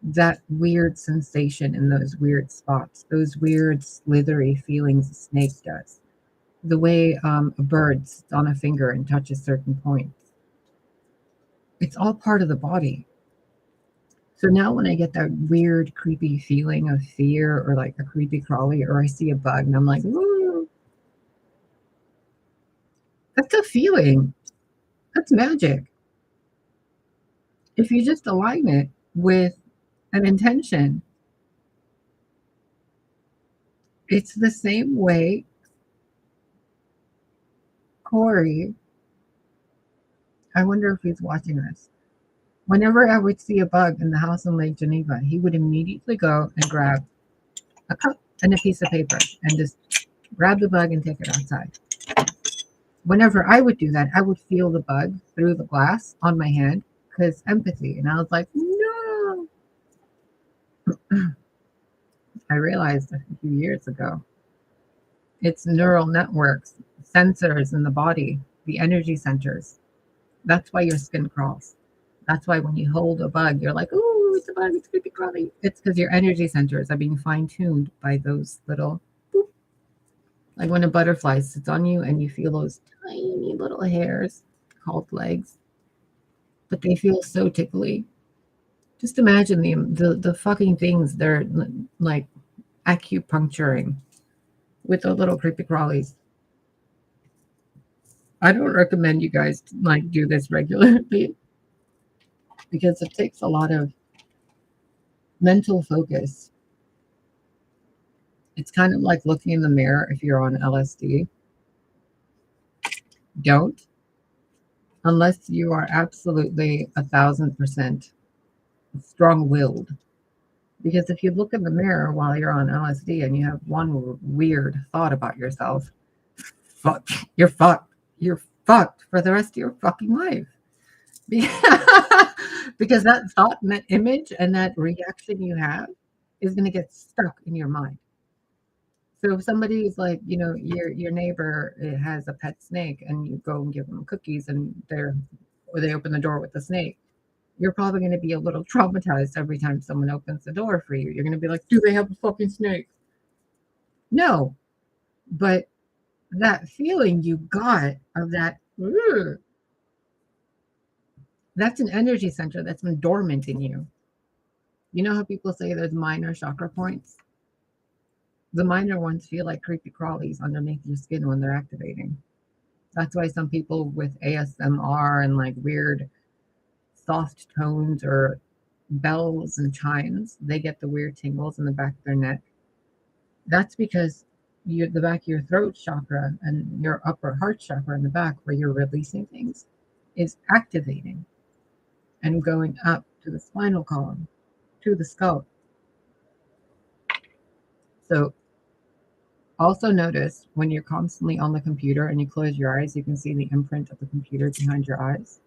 S1: That weird sensation in those weird spots, those weird slithery feelings a snake does. The way a bird sits on a finger and touches certain points. It's all part of the body. So now when I get that weird, creepy feeling of fear or like a creepy crawly, or I see a bug and I'm like, ooh, that's a feeling. That's magic. If you just align it with an intention, it's the same way Corey, I wonder if he's watching this. Whenever I would see a bug in the house in Lake Geneva, he would immediately go and grab a cup and a piece of paper and just grab the bug and take it outside. Whenever I would do that, I would feel the bug through the glass on my hand because empathy. And I was like, no. I realized a few years ago it's neural networks, sensors in the body, the energy centers. That's why your skin crawls. That's why when you hold a bug, you're like, "Ooh, it's a bug, it's creepy crawly." It's because your energy centers are being fine-tuned by those little boop. Like when a butterfly sits on you and you feel those tiny little hairs called legs, but they feel so tickly. Just imagine the fucking things they're like acupuncturing with the little creepy crawlies. I don't recommend you guys like do this regularly because it takes a lot of mental focus. It's kind of like looking in the mirror if you're on LSD. Don't, unless you are absolutely 1,000% strong-willed. Because if you look in the mirror while you're on LSD and you have one weird thought about yourself, fuck, you're fucked. You're fucked for the rest of your fucking life. Because that thought and that image and that reaction you have is going to get stuck in your mind. So if somebody's like, you know, your neighbor has a pet snake and you go and give them cookies and they open the door with the snake, you're probably going to be a little traumatized every time someone opens the door for you. You're going to be like, do they have a fucking snake? No, but that feeling you got of that, that's an energy center that's been dormant in you. You know how people say there's minor chakra points? The minor ones feel like creepy crawlies underneath your skin when they're activating. That's why some people with ASMR and like weird soft tones or bells and chimes, they get the weird tingles in the back of their neck. That's because the back of your throat chakra and your upper heart chakra in the back, where you're releasing things, is activating and going up to the spinal column, to the skull. So also notice when you're constantly on the computer and you close your eyes, you can see the imprint of the computer behind your eyes.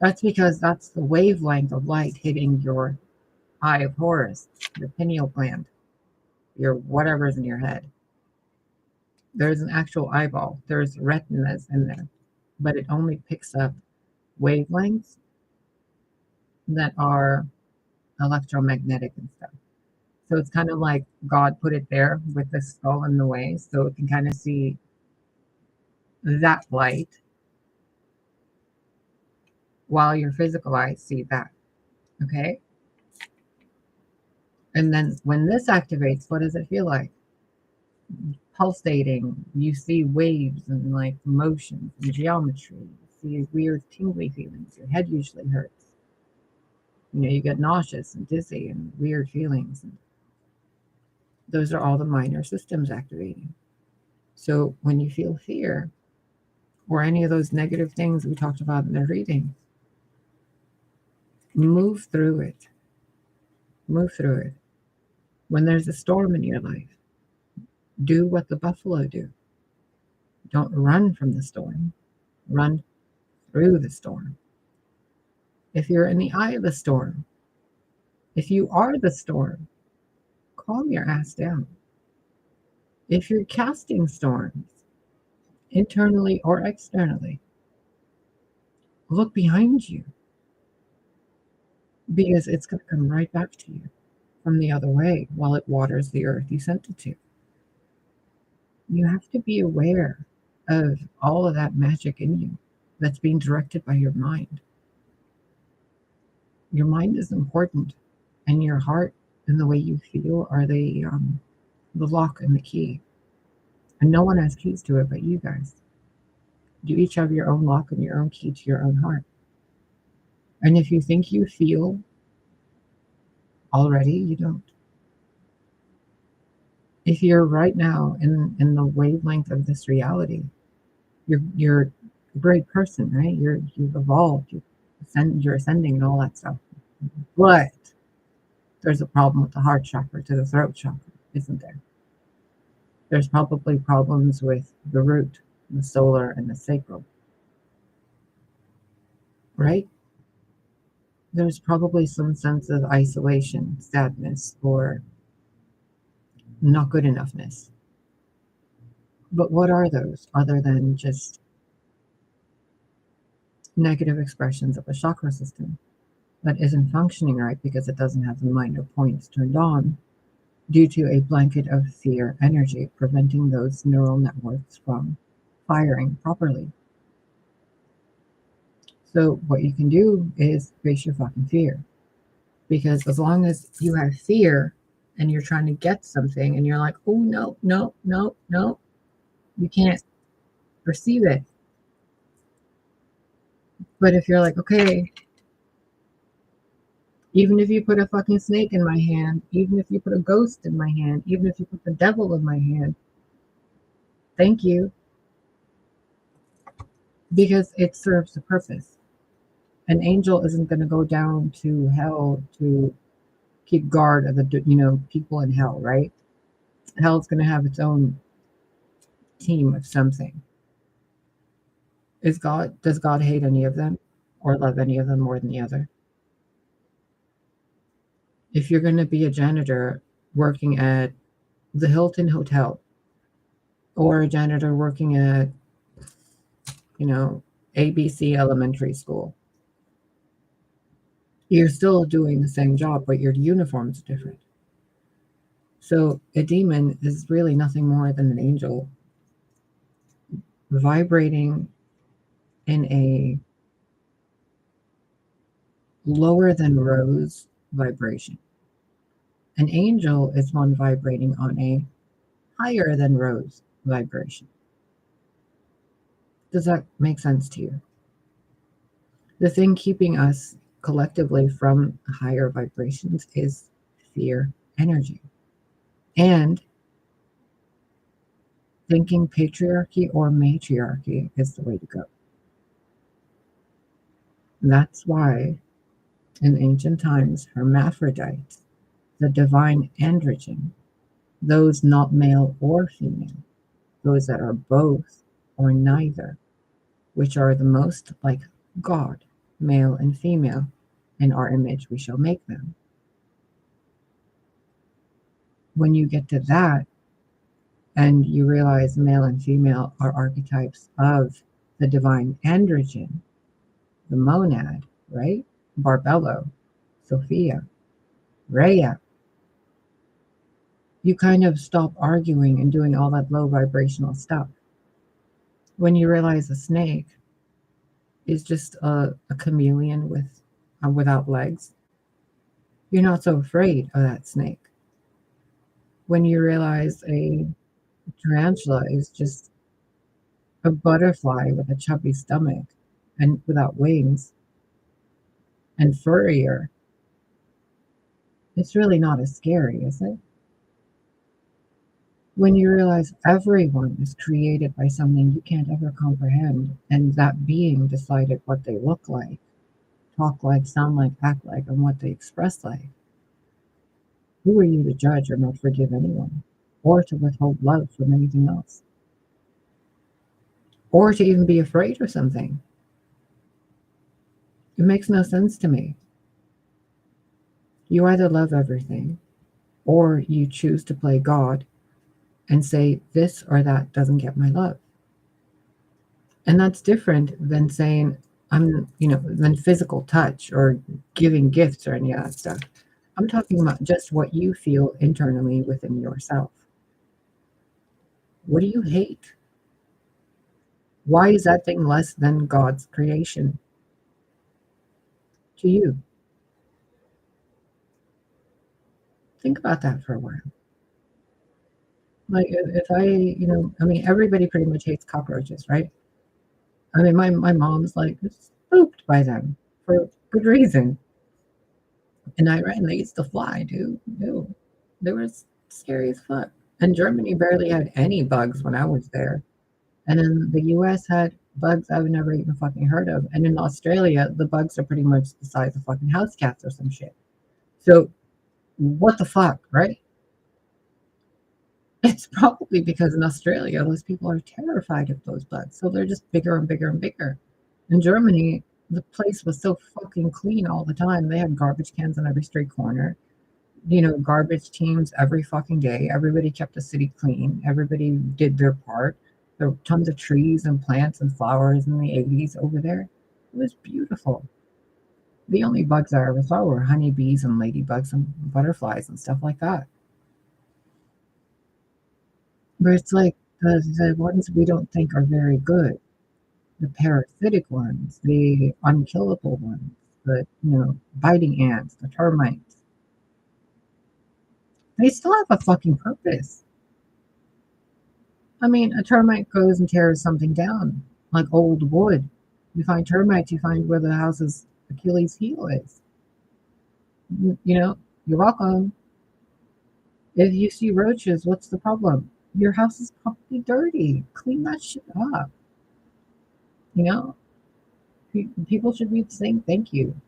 S1: That's because that's the wavelength of light hitting your eye of Horus, your pineal gland, your whatever's in your head. There's an actual eyeball. There's retinas in there, but it only picks up wavelengths that are electromagnetic and stuff. So it's kind of like God put it there with the skull in the way, so it can kind of see that light while your physical eyes see that. Okay? And then when this activates, what does it feel like? Pulsating. You see waves and like motions and geometry. You see weird tingly feelings. Your head usually hurts. You know, you get nauseous and dizzy and weird feelings. Those are all the minor systems activating. So when you feel fear or any of those negative things we talked about in the reading, move through it. Move through it. When there's a storm in your life, do what the buffalo do. Don't run from the storm. Run through the storm. If you're in the eye of the storm, if you are the storm, calm your ass down. If you're casting storms, internally or externally, look behind you because it's going to come right back to you from the other way while it waters the earth you sent it to. You have to be aware of all of that magic in you that's being directed by your mind. Your mind is important, and your heart and the way you feel are the lock and the key. And no one has keys to it but you guys. You each have your own lock and your own key to your own heart. And if you think you feel already, you don't. If you're right now in the wavelength of this reality, you're a great person, right? You've evolved, you're ascending and all that stuff. But there's a problem with the heart chakra to the throat chakra, isn't there? There's probably problems with the root, the solar, and the sacral, right? There's probably some sense of isolation, sadness, or not good enoughness. But what are those other than just negative expressions of a chakra system that isn't functioning right because it doesn't have the minor points turned on due to a blanket of fear energy preventing those neural networks from firing properly? So what you can do is face your fucking fear. Because as long as you have fear and you're trying to get something and you're like, oh, no, no, no, no, you can't perceive it. But if you're like, okay, even if you put a fucking snake in my hand, even if you put a ghost in my hand, even if you put the devil in my hand, thank you. Because it serves a purpose. An angel isn't going to go down to hell to keep guard of the people in hell, right? Hell's going to have its own team of something. Does God hate any of them or love any of them more than the other? If you're going to be a janitor working at the Hilton Hotel or a janitor working at ABC Elementary School, you're still doing the same job, but your uniform's different. So a demon is really nothing more than an angel vibrating in a lower than rose vibration. An angel is one vibrating on a higher than rose vibration. Does that make sense to you? The thing keeping us collectively from higher vibrations is fear energy. And thinking patriarchy or matriarchy is the way to go. That's why in ancient times, hermaphrodites, the divine androgen, those not male or female, those that are both or neither, which are the most like God, male and female, in our image we shall make them. When you get to that and you realize male and female are archetypes of the divine androgen, the monad, right? Barbello, Sophia, Rhea, you kind of stop arguing and doing all that low vibrational stuff. When you realize a snake is just a chameleon without legs, you're not so afraid of that snake. When you realize a tarantula is just a butterfly with a chubby stomach and without wings and furrier, it's really not as scary, is it? When you realize everyone is created by something you can't ever comprehend, and that being decided what they look like, talk like, sound like, act like, and what they express like, who are you to judge or not forgive anyone, or to withhold love from anything else, or to even be afraid of something? It makes no sense to me. You either love everything, or you choose to play God and say this or that doesn't get my love. And that's different than saying than physical touch or giving gifts or any of that stuff. I'm talking about just what you feel internally within yourself. What do you hate? Why is that thing less than God's creation to you? Think about that for a while. Like if I mean, everybody pretty much hates cockroaches, right? I mean, my mom's like spooked by them for good reason. In Iran, they used to fly, dude. Ew. They were scary as fuck. And Germany barely had any bugs when I was there. And then the US had bugs I've never even fucking heard of. And in Australia, the bugs are pretty much the size of fucking house cats or some shit. So what the fuck, right? It's probably because in Australia, those people are terrified of those bugs. So they're just bigger and bigger and bigger. In Germany, the place was so fucking clean all the time. They had garbage cans on every street corner, garbage teams every fucking day. Everybody kept the city clean. Everybody did their part. There were tons of trees and plants and flowers in the 80s over there. It was beautiful. The only bugs I ever saw were honeybees and ladybugs and butterflies and stuff like that. But it's like the ones we don't think are very good, the parasitic ones, the unkillable ones, the biting ants, the termites. They still have a fucking purpose. I mean, a termite goes and tears something down, like old wood. You find termites, you find where the house's Achilles heel is. You're welcome. If you see roaches, what's the problem? Your house is probably dirty. Clean that shit up. You know, people should be saying thank you.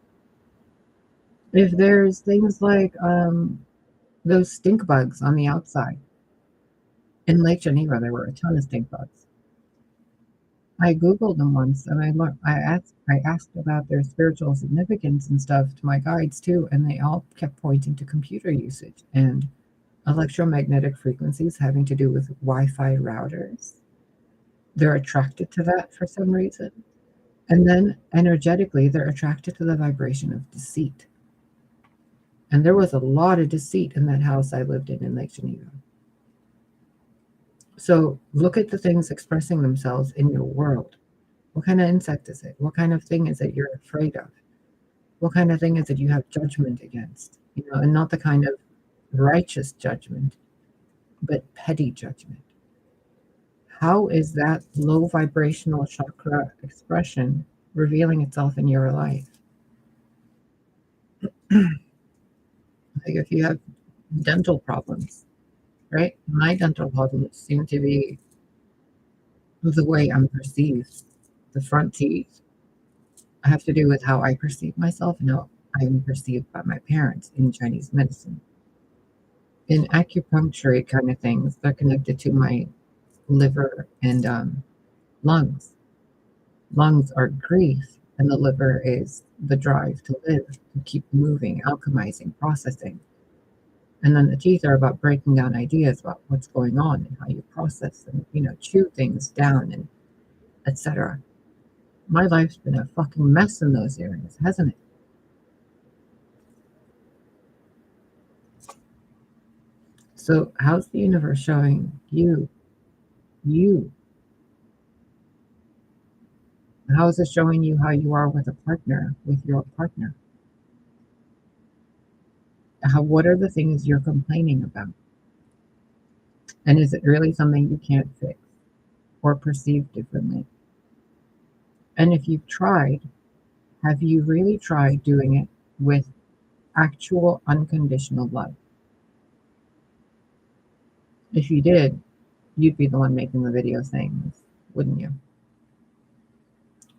S1: If there's things like those stink bugs on the outside, in Lake Geneva, there were a ton of stink bugs. I googled them once, and I asked about their spiritual significance and stuff to my guides too, and they all kept pointing to computer usage and electromagnetic frequencies having to do with Wi-Fi routers. They're attracted to that for some reason. And then energetically, they're attracted to the vibration of deceit. And there was a lot of deceit in that house I lived in Lake Geneva. So look at the things expressing themselves in your world. What kind of insect is it? What kind of thing is it you're afraid of? What kind of thing is it you have judgment against? And not the kind of righteous judgment, but petty judgment. How is that low vibrational chakra expression revealing itself in your life? Like if you have dental problems, right? My dental problems seem to be the way I'm perceived. The front teeth have to do with how I perceive myself and how I am perceived by my parents in Chinese medicine. In acupuncture kind of things, they're connected to my liver and lungs. Lungs are grief, and the liver is the drive to live, to keep moving, alchemizing, processing. And then the teeth are about breaking down ideas about what's going on and how you process and, chew things down and etc. My life's been a fucking mess in those areas, hasn't it? So how's the universe showing you? How is it showing you how you are with your partner? What are the things you're complaining about? And is it really something you can't fix or perceive differently? And if you've tried, have you really tried doing it with actual unconditional love? If you did, you'd be the one making the video saying this, wouldn't you?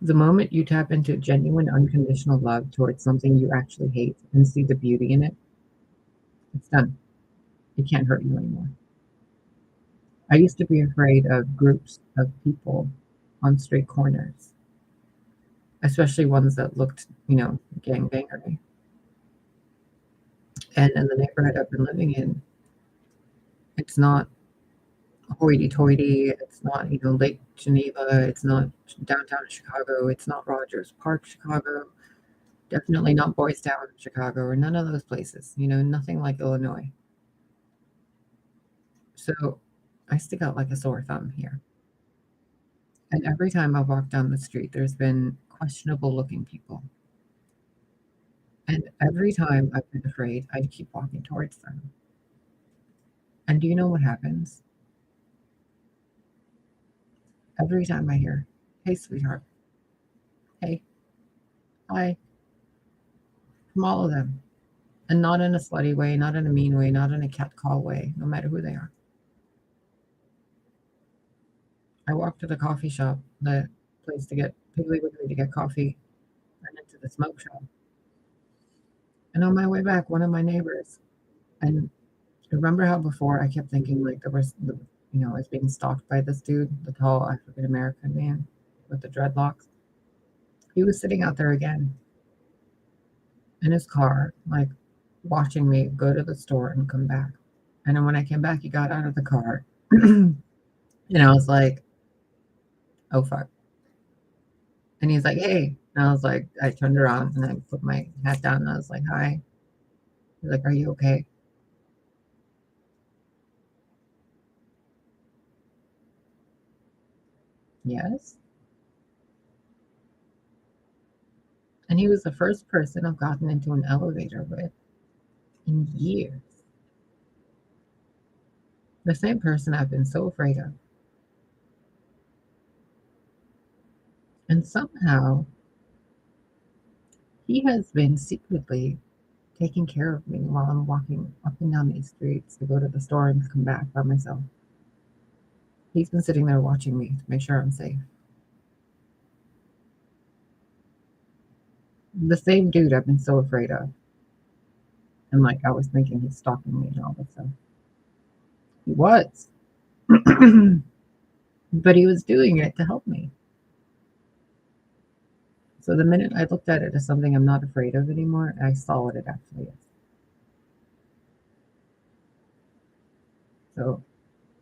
S1: The moment you tap into genuine unconditional love towards something you actually hate and see the beauty in it, it's done. It can't hurt you anymore. I used to be afraid of groups of people on street corners, especially ones that looked, gangbangery. And in the neighborhood I've been living in, it's not hoity-toity, it's not, Lake Geneva, it's not downtown Chicago, it's not Rogers Park, Chicago, definitely not Boys Town, Chicago, or none of those places, nothing like Illinois. So I stick out like a sore thumb here. And every time I walk down the street, there's been questionable looking people. And every time I've been afraid, I keep walking towards them. And do you know what happens? Every time I hear, "Hey, sweetheart. Hey, hi," from all of them. And not in a slutty way, not in a mean way, not in a catcall way, no matter who they are. I walked to the coffee shop, the place to get Piggly Wiggly to get coffee, and into the smoke shop. And on my way back, one of my neighbors, and remember how before I kept thinking like I was being stalked by this dude, the tall African American man with the dreadlocks. He was sitting out there again in his car, like watching me go to the store and come back. And then when I came back, he got out of the car, and I was like, "Oh fuck!" And he's like, "Hey," and I was like, I turned around and I put my hat down and I was like, "Hi." He's like, "Are you okay?" Yes. And he was the first person I've gotten into an elevator with in years. The same person I've been so afraid of. And somehow he has been secretly taking care of me while I'm walking up and down these streets to go to the store and come back by myself. He's been sitting there watching me to make sure I'm safe. The same dude I've been so afraid of. And like I was thinking he's stalking me and all this stuff. He was. But he was doing it to help me. So the minute I looked at it as something I'm not afraid of anymore, I saw what it actually is. So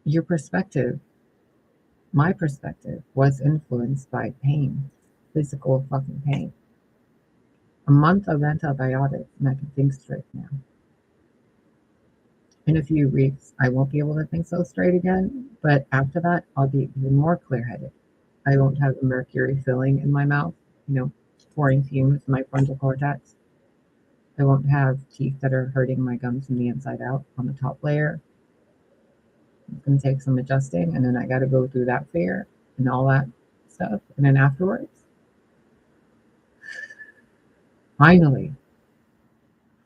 S1: your perspective, my perspective, was influenced by pain, physical fucking pain. A month of antibiotics and I can think straight now. In a few weeks, I won't be able to think so straight again, but after that, I'll be even more clear headed. I won't have the mercury filling in my mouth, pouring fumes in my frontal cortex. I won't have teeth that are hurting my gums from the inside out on the top layer. It's going to take some adjusting, and then I got to go through that fear and all that stuff. And then afterwards, finally,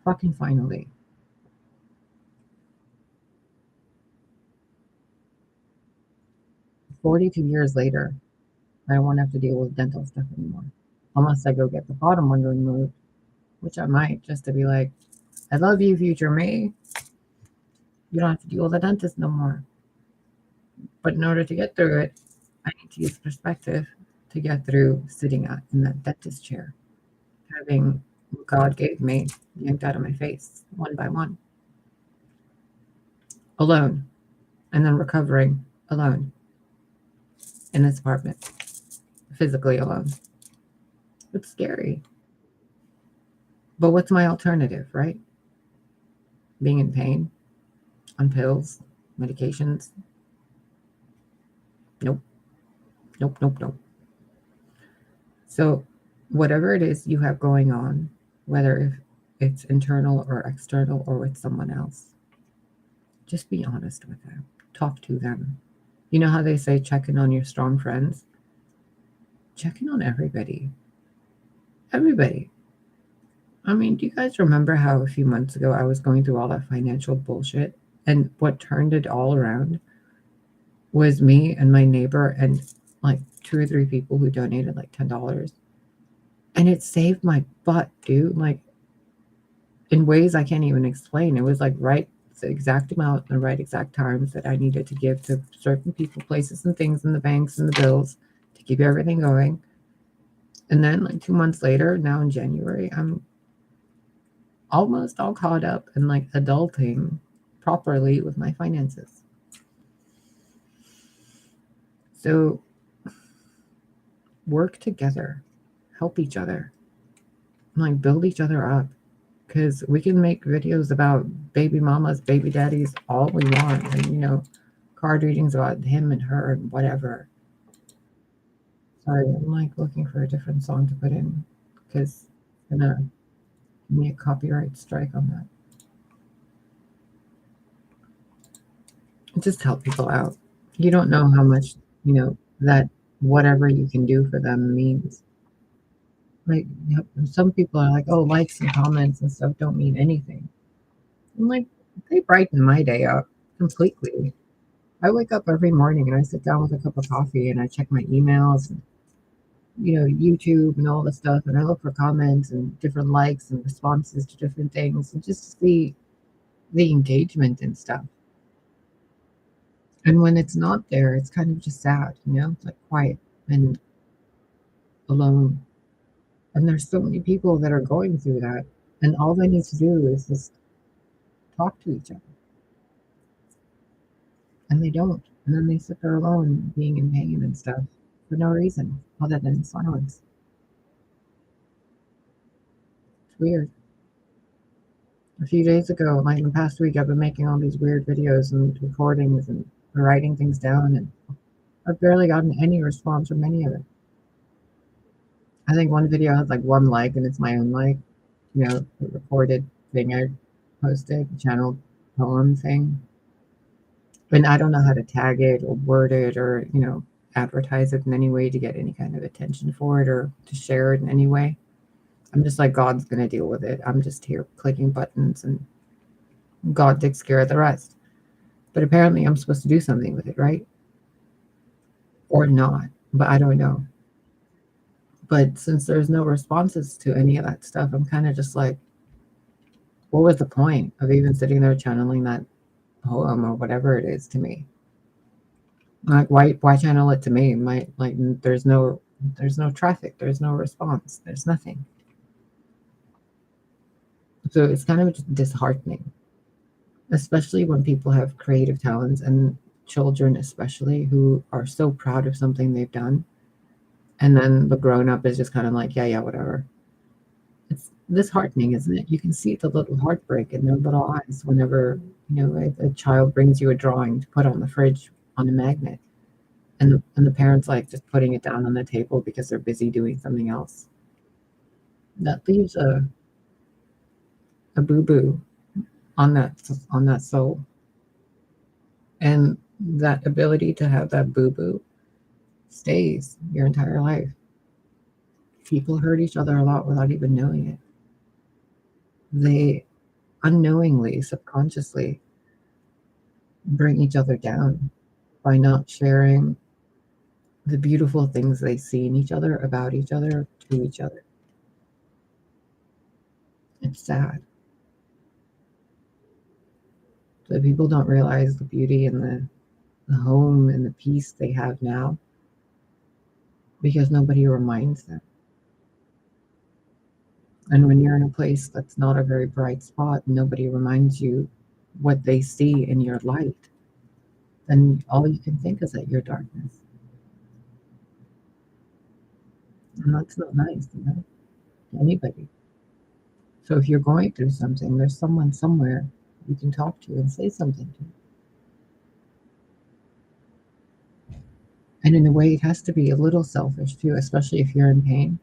S1: fucking finally, 42 years later, I don't want to have to deal with dental stuff anymore. Unless I go get the bottom one removed, which I might, just to be like, "I love you, future me. You don't have to deal with the dentist no more." But in order to get through it, I need to use perspective to get through sitting in that dentist chair, having what God gave me yanked out of my face one by one, alone, and then recovering alone in this apartment, physically alone. It's scary. But what's my alternative, right? Being in pain, on pills, medications? Nope, nope, nope, nope. So, whatever it is you have going on, whether it's internal or external or with someone else, just be honest with them. Talk to them. You know how they say check in on your strong friends? Check in on everybody. Everybody. I mean, do you guys remember how a few months ago I was going through all that financial bullshit And what turned it all around was me and my neighbor and like 2 or 3 people who donated like $10. And it saved my butt, dude. Like, in ways I can't even explain. It was like right the exact amount and the right exact times that I needed to give to certain people, places, and things in the banks and the bills to keep everything going. And then, like 2 months later, now in January, I'm almost all caught up and like adulting properly with my finances. So, work together, help each other, like build each other up. Because we can make videos about baby mamas, baby daddies, all we want, and card readings about him and her and whatever. Sorry, I'm like looking for a different song to put in because it's gonna give me a copyright strike on that. Just help people out. You don't know how much that whatever you can do for them means. Like, some people are like, oh, likes and comments and stuff don't mean anything. I'm like, they brighten my day up completely. I wake up every morning and I sit down with a cup of coffee and I check my emails and YouTube and all this stuff, and I look for comments and different likes and responses to different things and just to see the engagement and stuff. And when it's not there, it's kind of just sad, it's like quiet and alone. And there's so many people that are going through that, and all they need to do is just talk to each other. And they don't. And then they sit there alone being in pain and stuff for no reason other than silence. It's weird. A few days ago, like in the past week, I've been making all these weird videos and recordings and writing things down, and I've barely gotten any response from any of it. I think one video has like 1 like, and it's my own like, the recorded thing I posted, channel poem thing. And I don't know how to tag it or word it or, advertise it in any way to get any kind of attention for it or to share it in any way. I'm just like, God's going to deal with it. I'm just here clicking buttons and God takes care of the rest. But apparently I'm supposed to do something with it, right? Or not, but I don't know. But since there's no responses to any of that stuff, I'm kind of just like, what was the point of even sitting there channeling that poem or whatever it is to me? Like, why channel it to me? There's no traffic, there's no response, there's nothing. So it's kind of disheartening, especially when people have creative talents and children especially who are so proud of something they've done, and then the grown-up is just kind of like, yeah, whatever. It's disheartening, isn't it? You can see the little heartbreak in their little eyes whenever a child brings you a drawing to put on the fridge on a magnet, and the parents like just putting it down on the table because they're busy doing something else. That leaves a boo-boo on that soul. And that ability to have that boo-boo stays your entire life. People hurt each other a lot without even knowing it. They unknowingly, subconsciously bring each other down by not sharing the beautiful things they see in each other, about each other, to each other. It's sad. So people don't realize the beauty and the home and the peace they have now because nobody reminds them. And when you're in a place that's not a very bright spot, nobody reminds you what they see in your light, then all you can think is that you're darkness. And that's not nice, to anybody. So if you're going through something, there's someone somewhere you can talk to and say something to. And in a way, it has to be a little selfish too, especially if you're in pain.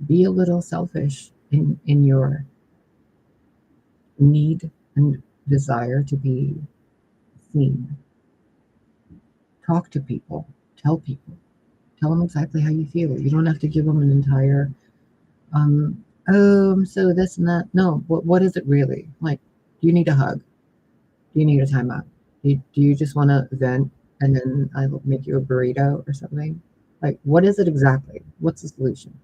S1: Be a little selfish in your need and desire to be seen. Talk to people. Tell people. Tell them exactly how you feel. You don't have to give them an entire, so this and that. No, what is it really? Like, do you need a hug? Do you need a timeout? Do you just want to vent and then I'll make you a burrito or something? Like, what is it exactly? What's the solution?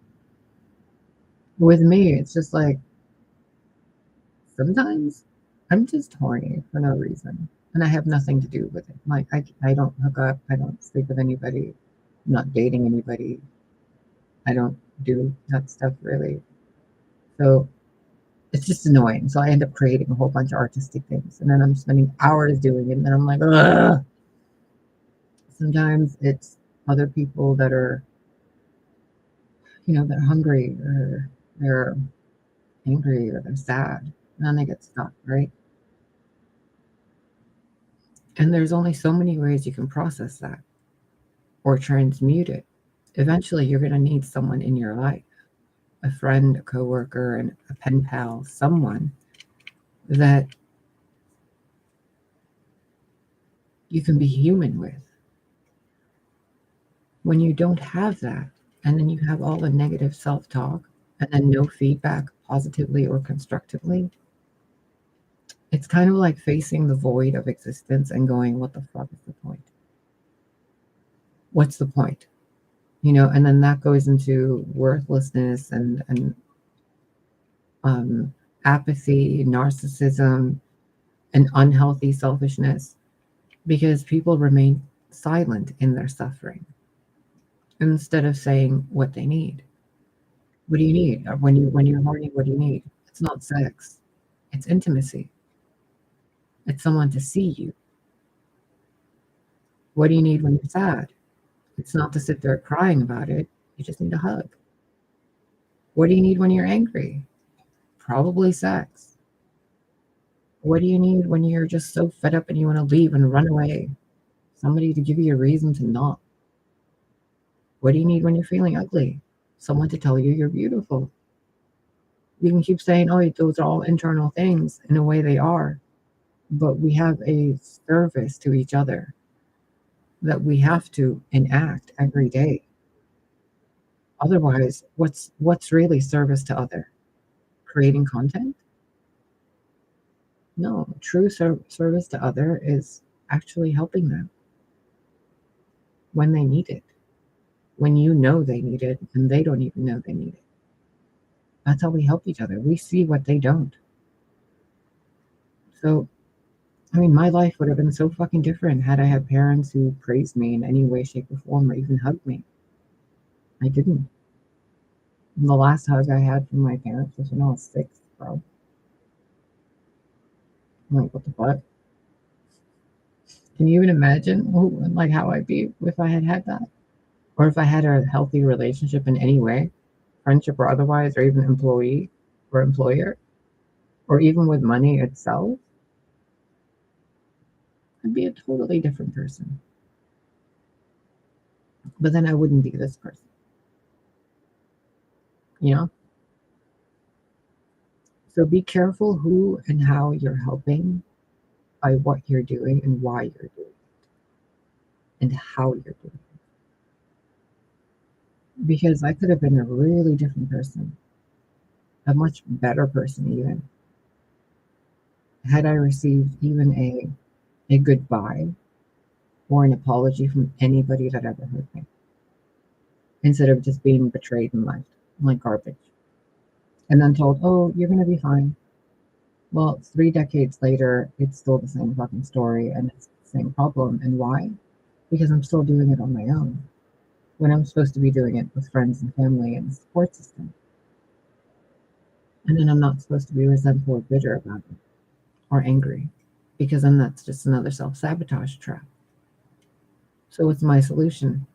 S1: With me, it's just like sometimes I'm just horny for no reason. And I have nothing to do with it. Like, I don't hook up, I don't sleep with anybody, I'm not dating anybody, I don't do that stuff really. So it's just annoying. So I end up creating a whole bunch of artistic things. And then I'm spending hours doing it. And then I'm like, ugh. Sometimes it's other people that are, they're hungry or they're angry or they're sad. And then they get stuck, right? And there's only so many ways you can process that or transmute it. Eventually, you're going to need someone in your life, a friend, a coworker, and a pen pal, someone that you can be human with. When you don't have that, and then you have all the negative self-talk, and then no feedback positively or constructively, it's kind of like facing the void of existence and going, what the fuck is the point? What's the point? And then that goes into worthlessness and apathy, narcissism, and unhealthy selfishness because people remain silent in their suffering instead of saying what they need. What do you need? When you're horny, what do you need? It's not sex. It's intimacy. It's someone to see you. What do you need when you're sad? It's not to sit there crying about it. You just need a hug. What do you need when you're angry? Probably sex. What do you need when you're just so fed up and you want to leave and run away? Somebody to give you a reason to not. What do you need when you're feeling ugly? Someone to tell you you're beautiful. You can keep saying, oh, those are all internal things. In a way, they are. But we have a service to each other that we have to enact every day. Otherwise, what's really service to other? Creating content? No, true service to other is actually helping them when they need it, when you know they need it and they don't even know they need it. That's how we help each other. We see what they don't. So, I mean, my life would have been so fucking different had I had parents who praised me in any way, shape, or form, or even hugged me. I didn't. And the last hug I had from my parents was when I was 6, bro. I'm like, what the fuck? Can you even imagine, like, how I'd be if I had had that? Or if I had a healthy relationship in any way, friendship or otherwise, or even employee or employer, or even with money itself, I'd be a totally different person. But then I wouldn't be this person, you know? So be careful who and how you're helping by what you're doing and why you're doing it and how you're doing it. Because I could have been a really different person, a much better person even, had I received even a goodbye or an apology from anybody that ever hurt me, instead of just being betrayed and left like garbage. And then told, oh, you're going to be fine. Well, 3 decades later, it's still the same fucking story and it's the same problem. And why? Because I'm still doing it on my own when I'm supposed to be doing it with friends and family and the support system. And then I'm not supposed to be resentful or bitter about it or angry because then that's just another self sabotage trap. So, what's my solution?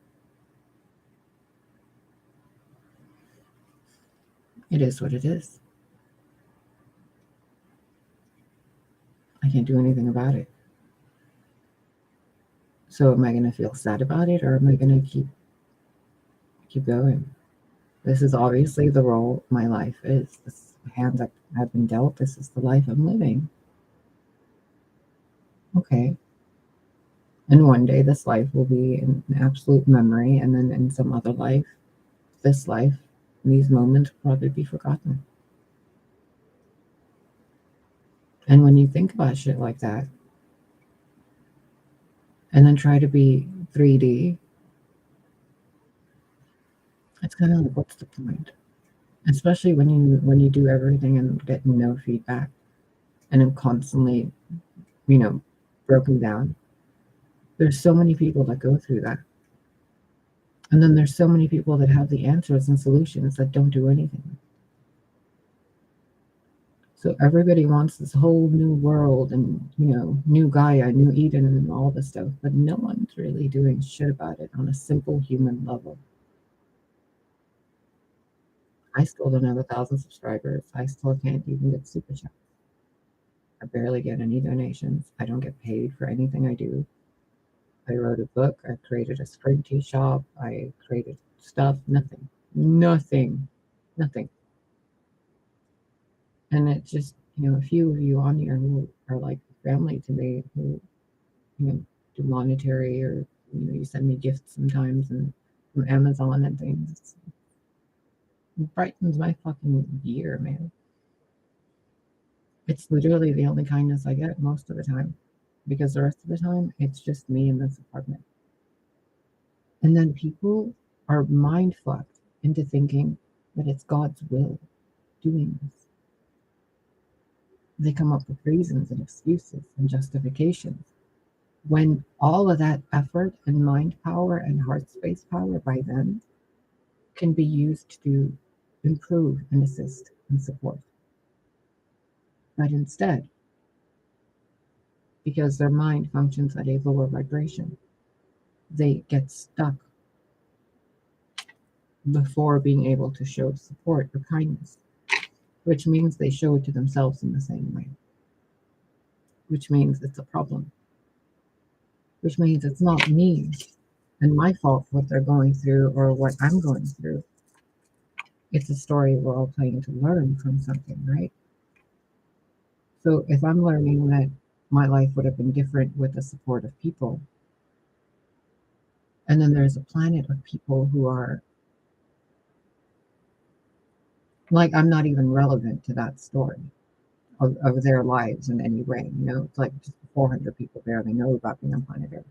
S1: It is what it is. I can't do anything about it. So, am I going to feel sad about it or am I going to keep going? This is obviously the role my life is. This is the hand that I've been dealt. This is the life I'm living. Okay. And one day this life will be an absolute memory, and then in some other life, this life, these moments will probably be forgotten. And when you think about shit like that, and then try to be 3D, it's kind of like, what's the point? Especially when you do everything and get no feedback, and I'm constantly, you know, broken down. There's so many people that go through that. And then there's so many people that have the answers and solutions that don't do anything. So everybody wants this whole new world and, new Gaia, new Eden, and all this stuff, but no one's really doing shit about it on a simple human level. I still don't have 1,000 subscribers. I still can't even get super chats. I barely get any donations. I don't get paid for anything I do. I wrote a book. I created a spring tea shop. I created stuff. Nothing. Nothing. Nothing. And it's just, a few of you on here who are like family to me, who, do monetary, or, you send me gifts sometimes and from Amazon and things. It brightens my fucking year, man. It's literally the only kindness I get most of the time, because the rest of the time it's just me in this apartment. And then people are mind fucked into thinking that it's God's will doing this. They come up with reasons and excuses and justifications, when all of that effort and mind power and heart space power by them can be used to improve and assist and support. But instead, because their mind functions at a lower vibration, they get stuck before being able to show support or kindness, which means they show it to themselves in the same way, which means it's a problem, which means it's not me and my fault what they're going through or what I'm going through. It's a story we're all playing to learn from something, right? So if I'm learning that my life would have been different with the support of people, and then there's a planet of people who are like, I'm not even relevant to that story of their lives in any way. It's like just 400 people barely know about me on planet Earth.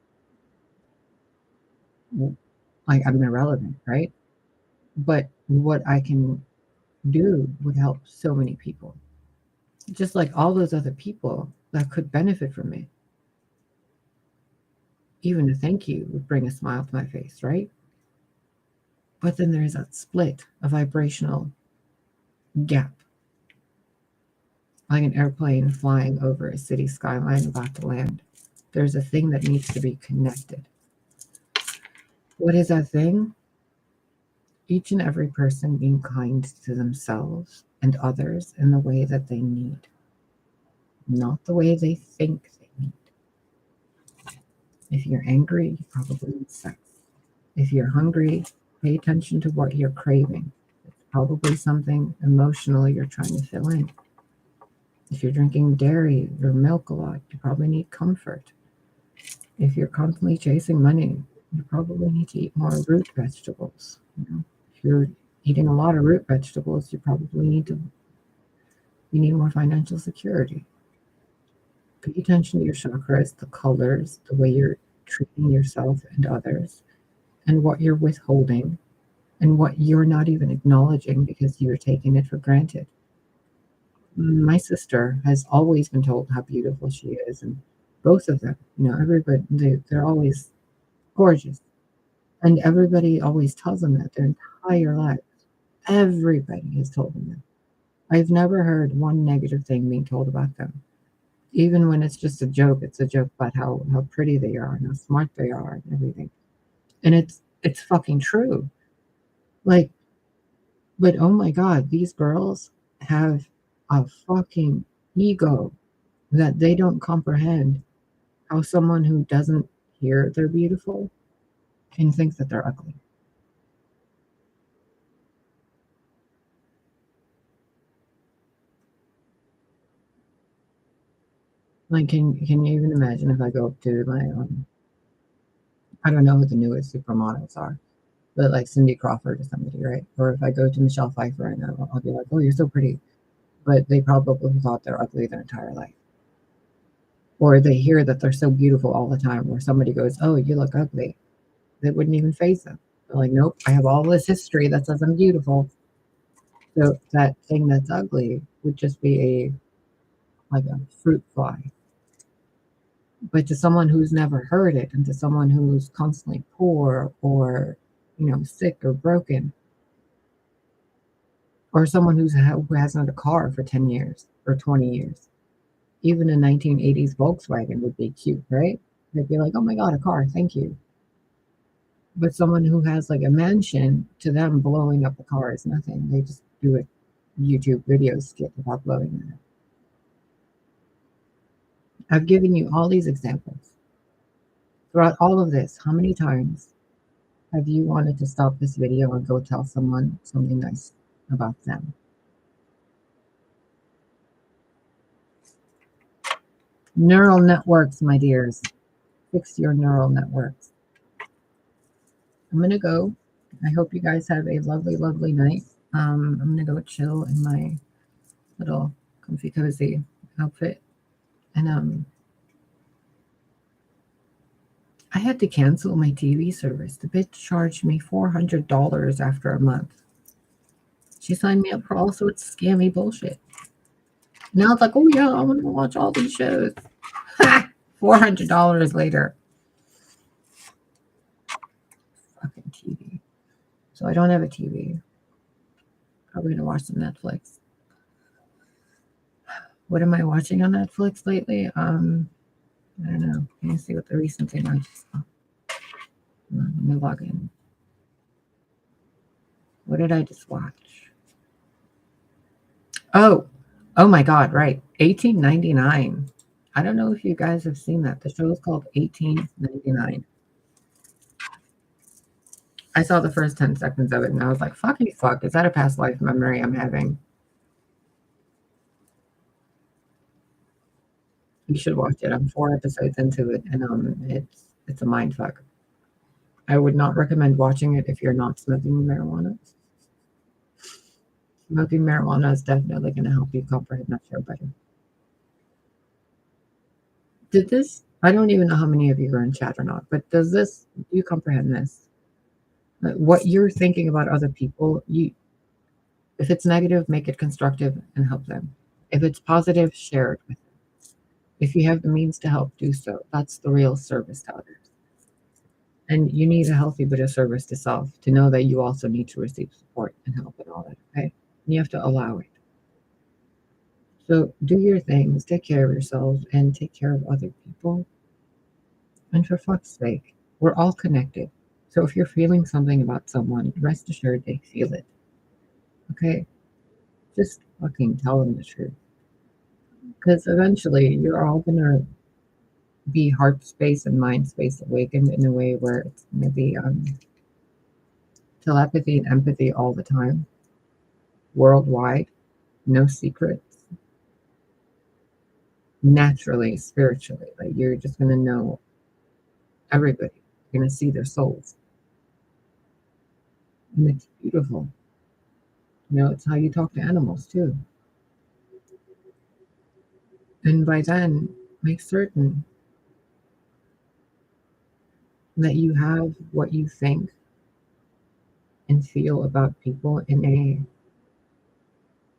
S1: Like, I'm irrelevant, right? But what I can do would help so many people, just like all those other people that could benefit from me. Even a thank you would bring a smile to my face, right? But then there's that split, a vibrational gap, like an airplane flying over a city skyline about to land. There's a thing that needs to be connected. What is that thing? Each and every person being kind to themselves and others in the way that they need, not the way they think they need. If you're angry, you probably need sex. If you're hungry, pay attention to what you're craving. It's probably something emotional you're trying to fill in. If you're drinking dairy or milk a lot, you probably need comfort. If you're constantly chasing money, you probably need to eat more root vegetables. If you're eating a lot of root vegetables, you probably need more financial security. Pay attention to your chakras, the colors, the way you're treating yourself and others, and what you're withholding, and what you're not even acknowledging because you're taking it for granted. My sister has always been told how beautiful she is, and both of them, everybody, they're always gorgeous, and everybody always tells them that their entire lives. Everybody has told them that. I've never heard one negative thing being told about them. Even when it's just a joke, it's a joke about how pretty they are and how smart they are and everything. And it's fucking true. Like, but oh my God, these girls have a fucking ego that they don't comprehend how someone who doesn't hear they're beautiful can think that they're ugly. Like, can you even imagine if I go up to my I don't know who the newest supermodels are, but like Cindy Crawford or somebody, right? Or if I go to Michelle Pfeiffer and I'll be like, oh, you're so pretty. But they probably thought they're ugly their entire life. Or they hear that they're so beautiful all the time, or somebody goes, "Oh, you look ugly." That wouldn't even faze them. They're like, "Nope, I have all this history that says I'm beautiful." So that thing that's ugly would just be like a fruit fly. But to someone who's never heard it, and to someone who's constantly poor or, sick or broken, or someone who hasn't had a car for 10 years or 20 years, even a 1980s Volkswagen would be cute, right? They'd be like, "Oh my God, a car, thank you." But someone who has like a mansion, to them, blowing up a car is nothing. They just do a YouTube video skit about blowing it up. I've given you all these examples. Throughout all of this, how many times have you wanted to stop this video and go tell someone something nice about them? Neural networks, my dears. Fix your neural networks. I'm going to go. I hope you guys have a lovely, lovely night. I'm going to go chill in my little comfy, cozy outfit. And I had to cancel my TV service. The bitch charged me $400 after a month. She signed me up for all sorts of scammy bullshit. Now it's like, oh yeah, I want to watch all these shows. $400 later. Fucking TV. So I don't have a TV. Probably gonna watch some Netflix. What am I watching on Netflix lately? I don't know. Can you see what the recent thing I just saw? Let me log in. What did I just watch? Oh my God, right. 1899. I don't know if you guys have seen that. The show is called 1899. I saw the first 10 seconds of it and I was like, fucking fuck, is that a past life memory I'm having? You should watch it. I'm 4 episodes into it and it's a mind fuck. I would not recommend watching it if you're not smoking marijuana. Smoking marijuana is definitely going to help you comprehend that show better. I don't even know how many of you are in chat or not, but do you comprehend this? What you're thinking about other people, if it's negative, make it constructive and help them. If it's positive, share it with them. If you have the means to help, do so. That's the real service to others. And you need a healthy bit of service to self to know that you also need to receive support and help and all that, okay? And you have to allow it. So do your things, take care of yourselves, and take care of other people. And for fuck's sake, we're all connected. So if you're feeling something about someone, rest assured they feel it. Okay? Just fucking tell them the truth. Because eventually you're all going to be heart space and mind space awakened in a way where it's going to be telepathy and empathy all the time, worldwide, no secrets, naturally, spiritually. Like you're just going to know everybody. You're going to see their souls. And it's beautiful. It's how you talk to animals too. And by then, make certain that you have what you think and feel about people in a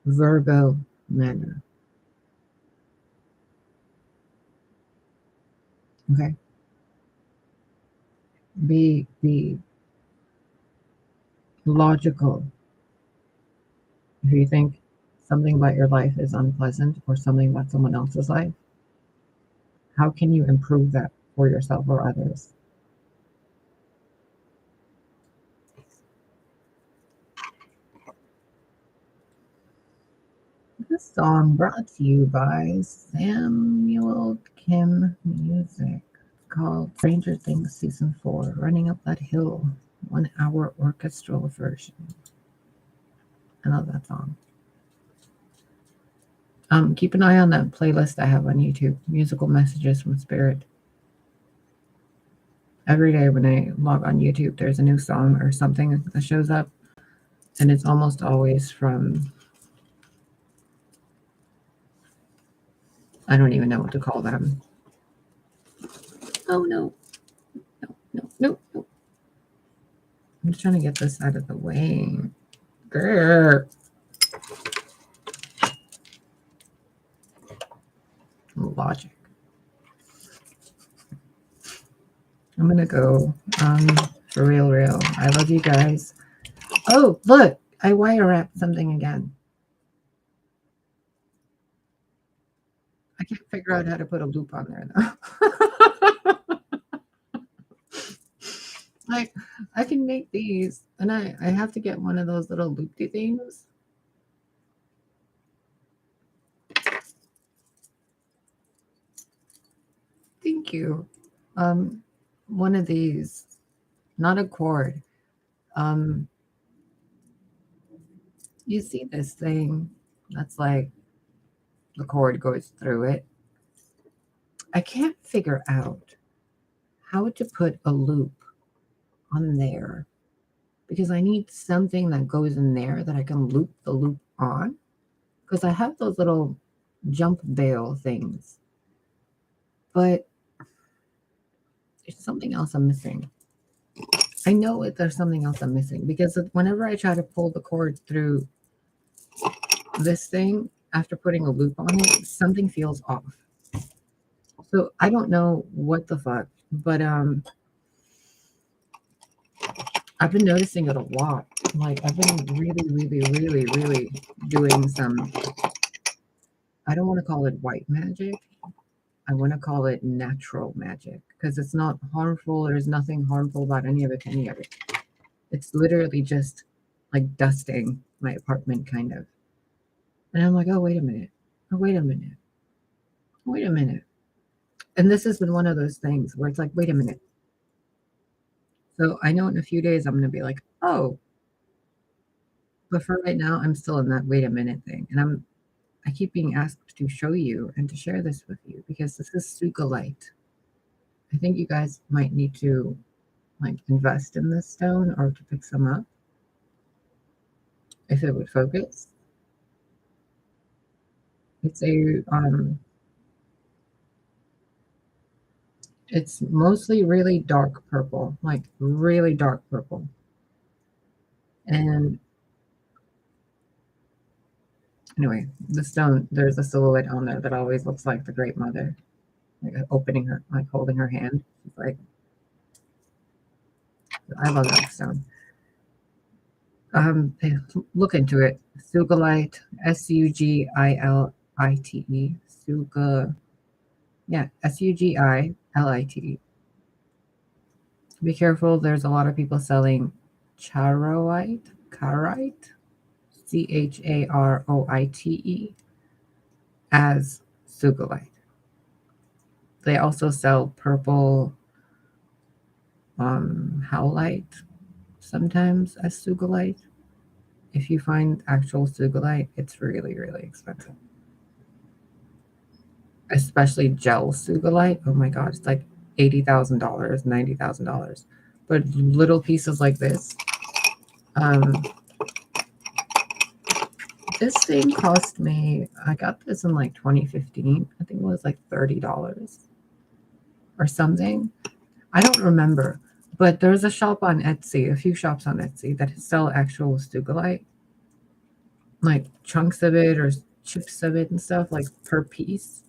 S1: Virgo manner. Okay? Be logical. If you think something about your life is unpleasant or something about someone else's life, how can you improve that for yourself or others? This song brought to you by Samuel Kim Music, called Stranger Things Season 4, Running Up That Hill, 1 hour orchestral version. I love that song. Keep an eye on that playlist I have on YouTube, Musical Messages from Spirit. Every day when I log on YouTube, there's a new song or something that shows up, and it's almost always from, I don't even know what to call them. Oh, no. No. I'm just trying to get this out of the way. Grr. Logic. I'm gonna go. For real. I love you guys. Oh, look! I wire wrapped something again. I can't figure out how to put a loop on there though. Like, I can make these, and I have to get one of those little loopy things. Thank you. One of these, not a cord. You see this thing that's like the cord goes through it. I can't figure out how to put a loop on there because I need something that goes in there that I can loop the loop on, because I have those little jump bail things, but there's something else I'm missing. I know there's something else I'm missing because whenever I try to pull the cord through this thing after putting a loop on it, something feels off. So I don't know what the fuck, but I've been noticing it a lot. Like, I've been really doing some, I don't want to call it white magic. I want to call it natural magic because it's not harmful. There's nothing harmful about any of it, It's literally just like dusting my apartment, kind of. And I'm like, oh, wait a minute. And this has been one of those things where it's like, wait a minute. So I know in a few days I'm going to be like, oh, but for right now, I'm still in that wait a minute thing. And I keep being asked to show you and to share this with you because this is Sugalite. I think you guys might need to like invest in this stone or to pick some up if it would focus. It's it's mostly really dark purple, like really dark purple. And anyway, the stone, there's a silhouette on there that always looks like the Great Mother, like opening her, like holding her hand. She's like, I love that stone. Look into it. Sugalite, Sugilite. Suga, yeah, Sugilite. Be careful. There's a lot of people selling charite, Charoite, as Sugalite. They also sell purple howlite sometimes as Sugalite. If you find actual Sugalite, it's really expensive. Especially gel Sugalite. Oh my god, it's like $80,000, $90,000. But little pieces like this, this thing cost me, I got this in like 2015. I think it was like $30 or something. I don't remember. But there's a shop on Etsy, a few shops on Etsy that sell actual Sugalite, like chunks of it or chips of it and stuff, like per piece,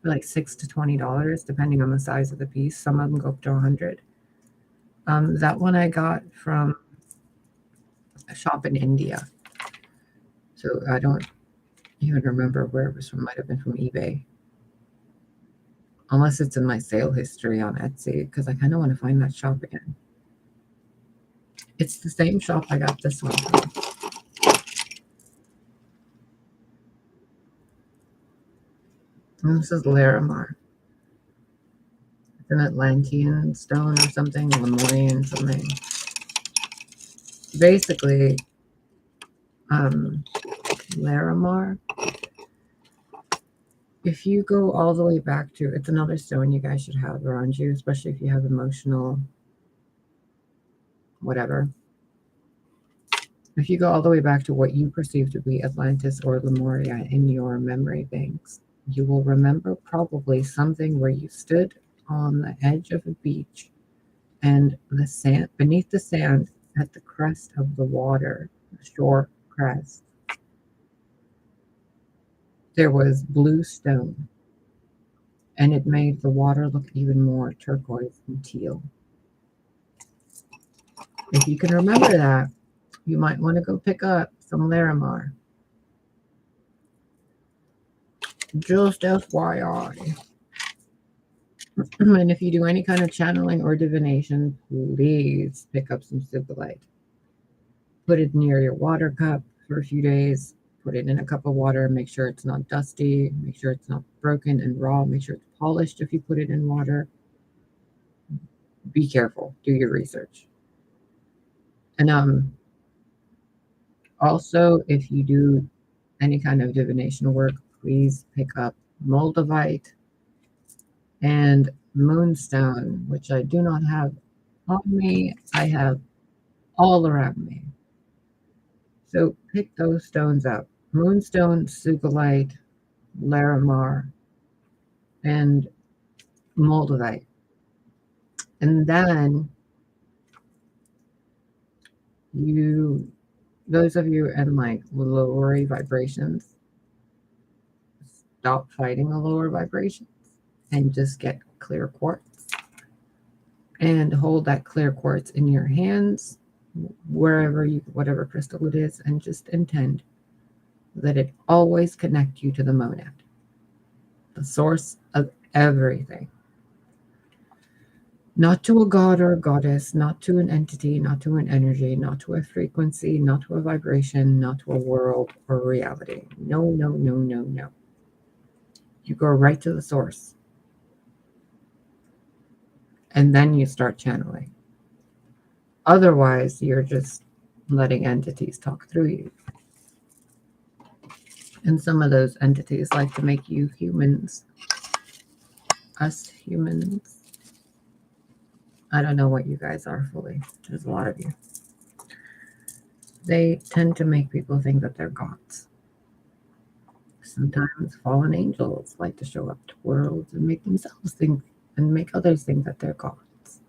S1: for like $6 to $20, depending on the size of the piece. Some of them go up to 100. That one I got from a shop in India. So I don't even remember where it was from. Might have been from eBay. Unless it's in my sale history on Etsy, because I kind of want to find that shop again. It's the same shop I got this one from. And this is Larimar. It's an Atlantean stone or something, Lemurian something. Basically, Larimar, if you go all the way back to, it's another stone you guys should have around you, especially if you have emotional whatever. If you go all the way back to what you perceive to be Atlantis or Lemuria in your memory banks, you will remember probably something where you stood on the edge of a beach, and the sand beneath the sand at the crest of the water, the shore crest, there was blue stone, and it made the water look even more turquoise and teal. If you can remember that, you might want to go pick up some Larimar. Just FYI. And if you do any kind of channeling or divination, please pick up some Superlight. Put it near your water cup for a few days. Put it in a cup of water. Make sure it's not dusty. Make sure it's not broken and raw. Make sure it's polished if you put it in water. Be careful. Do your research. And also, if you do any kind of divination work, please pick up Moldavite and Moonstone, which I do not have on me. I have all around me. So pick those stones up. Moonstone, Sugilite, Larimar, and Moldavite. And then those of you in like lower vibrations, stop fighting the lower vibrations and just get clear quartz. And hold that clear quartz in your hands, whatever crystal it is, and just intend that it always connect you to the monad, the source of everything. Not to a god or a goddess, not to an entity, not to an energy, not to a frequency, not to a vibration, not to a world or reality. No, no, no, no, no. You go right to the source. And then you start channeling. Otherwise, you're just letting entities talk through you. And some of those entities like to make you humans. Us humans. I don't know what you guys are fully. There's a lot of you. They tend to make people think that they're gods. Sometimes fallen angels like to show up to worlds and make themselves think and make others think that they're gods.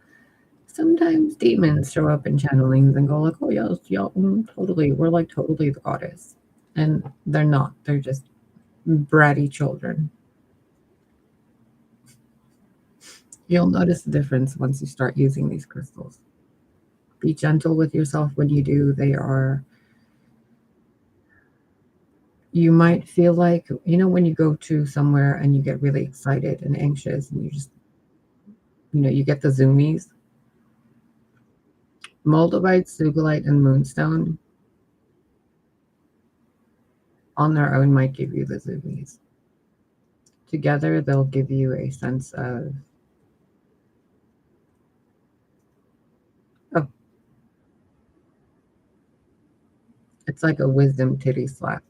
S1: Sometimes demons show up in channelings and go like, oh yes, yeah, totally. We're like totally the goddess. And they're not. They're just bratty children. You'll notice the difference once you start using these crystals. Be gentle with yourself when you do. You might feel like, when you go to somewhere and you get really excited and anxious and you just, you get the zoomies. Moldavite, Sugilite, and Moonstone on their own might give you the zoomies. Together, they'll give you a sense of, it's like a wisdom titty slap.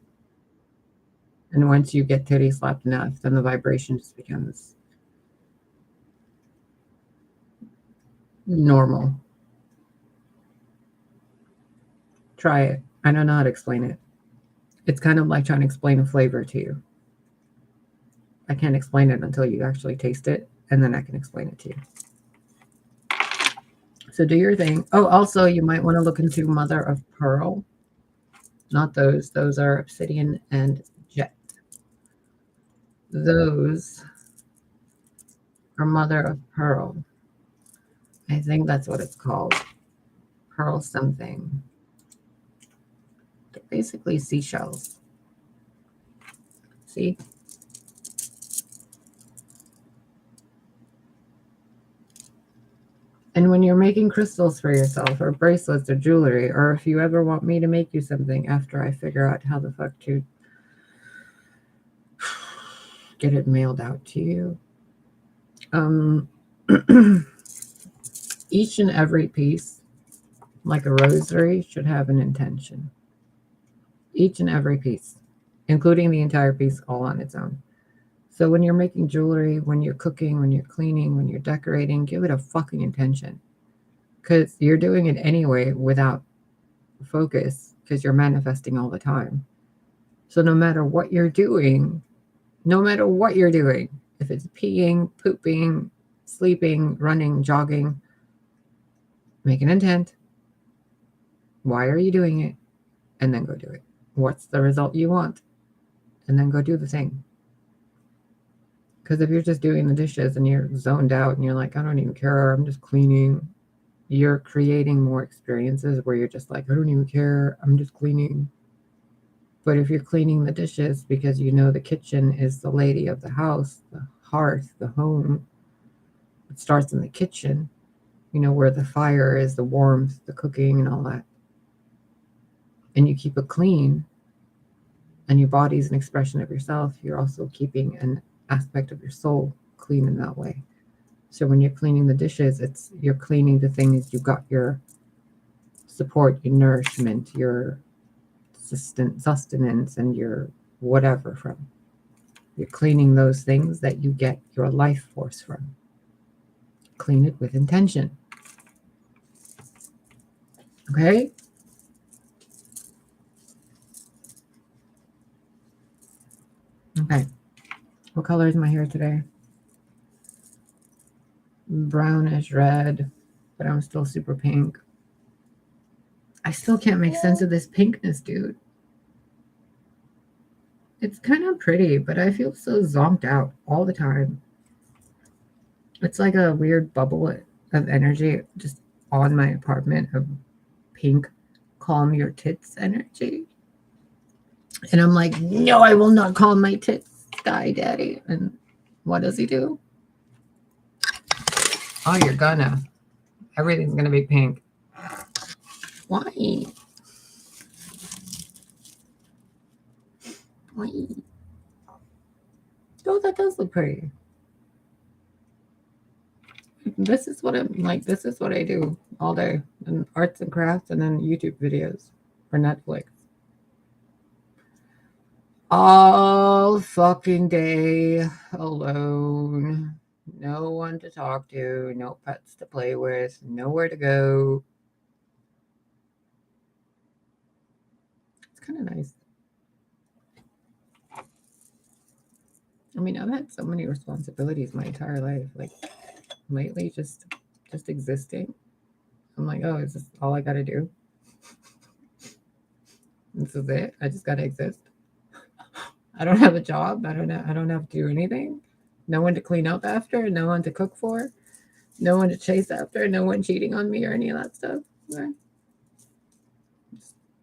S1: And once you get titty slapped enough, then the vibration just becomes normal. Try it. I don't know how to explain it. It's kind of like trying to explain a flavor to you. I can't explain it until you actually taste it, and then I can explain it to you. So do your thing. Oh, also, you might want to look into Mother of Pearl. Not those. Those are obsidian and jet. Those are Mother of Pearl. I think that's what it's called. Pearl something. They're basically seashells. See? And when you're making crystals for yourself, or bracelets, or jewelry, or if you ever want me to make you something after I figure out how the fuck to get it mailed out to you, each and every piece, like a rosary, should have an intention. Each and every piece, including the entire piece all on its own. So when you're making jewelry, when you're cooking, when you're cleaning, when you're decorating, give it a fucking intention. Because you're doing it anyway without focus, because you're manifesting all the time. So no matter what you're doing, if it's peeing, pooping, sleeping, running, jogging. Make an intent. Why are you doing it? And then go do it. What's the result you want? And then go do the thing. Because if you're just doing the dishes and you're zoned out and you're like, I don't even care, I'm just cleaning, you're creating more experiences where you're just like, I don't even care, I'm just cleaning. But if you're cleaning the dishes because you know the kitchen is the lady of the house, the hearth, the home, it starts in the kitchen, you know, where the fire is, the warmth, the cooking and all that. And you keep it clean, and your body is an expression of yourself, you're also keeping an aspect of your soul clean in that way. So when you're cleaning the dishes, you're cleaning the things you got your support, your nourishment, your sustenance, and your whatever from. You're cleaning those things that you get your life force from. Clean it with intention. Okay? Okay. What color is my hair today? Brownish red, but I'm still super pink. I still can't make sense of this pinkness, dude. It's kind of pretty, but I feel so zonked out all the time. It's like a weird bubble of energy just on my apartment of pink, calm your tits energy. And I'm like, no, I will not calm my tits, Sky Daddy. And what does he do? Oh, you're gonna. Everything's gonna be pink. Why? Why? Oh, that does look pretty. This is what I'm like. This is what I do all day, and arts and crafts, and then YouTube videos for Netflix. All fucking day alone. No one to talk to, no pets to play with, nowhere to go. It's kind of nice. I mean, I've had so many responsibilities my entire life. Like lately, just existing. I'm like, oh, is this all I gotta do? This is it. I just gotta exist. I don't have a job. I don't have to do anything. No one to clean up after. No one to cook for. No one to chase after. No one cheating on me or any of that stuff. Right?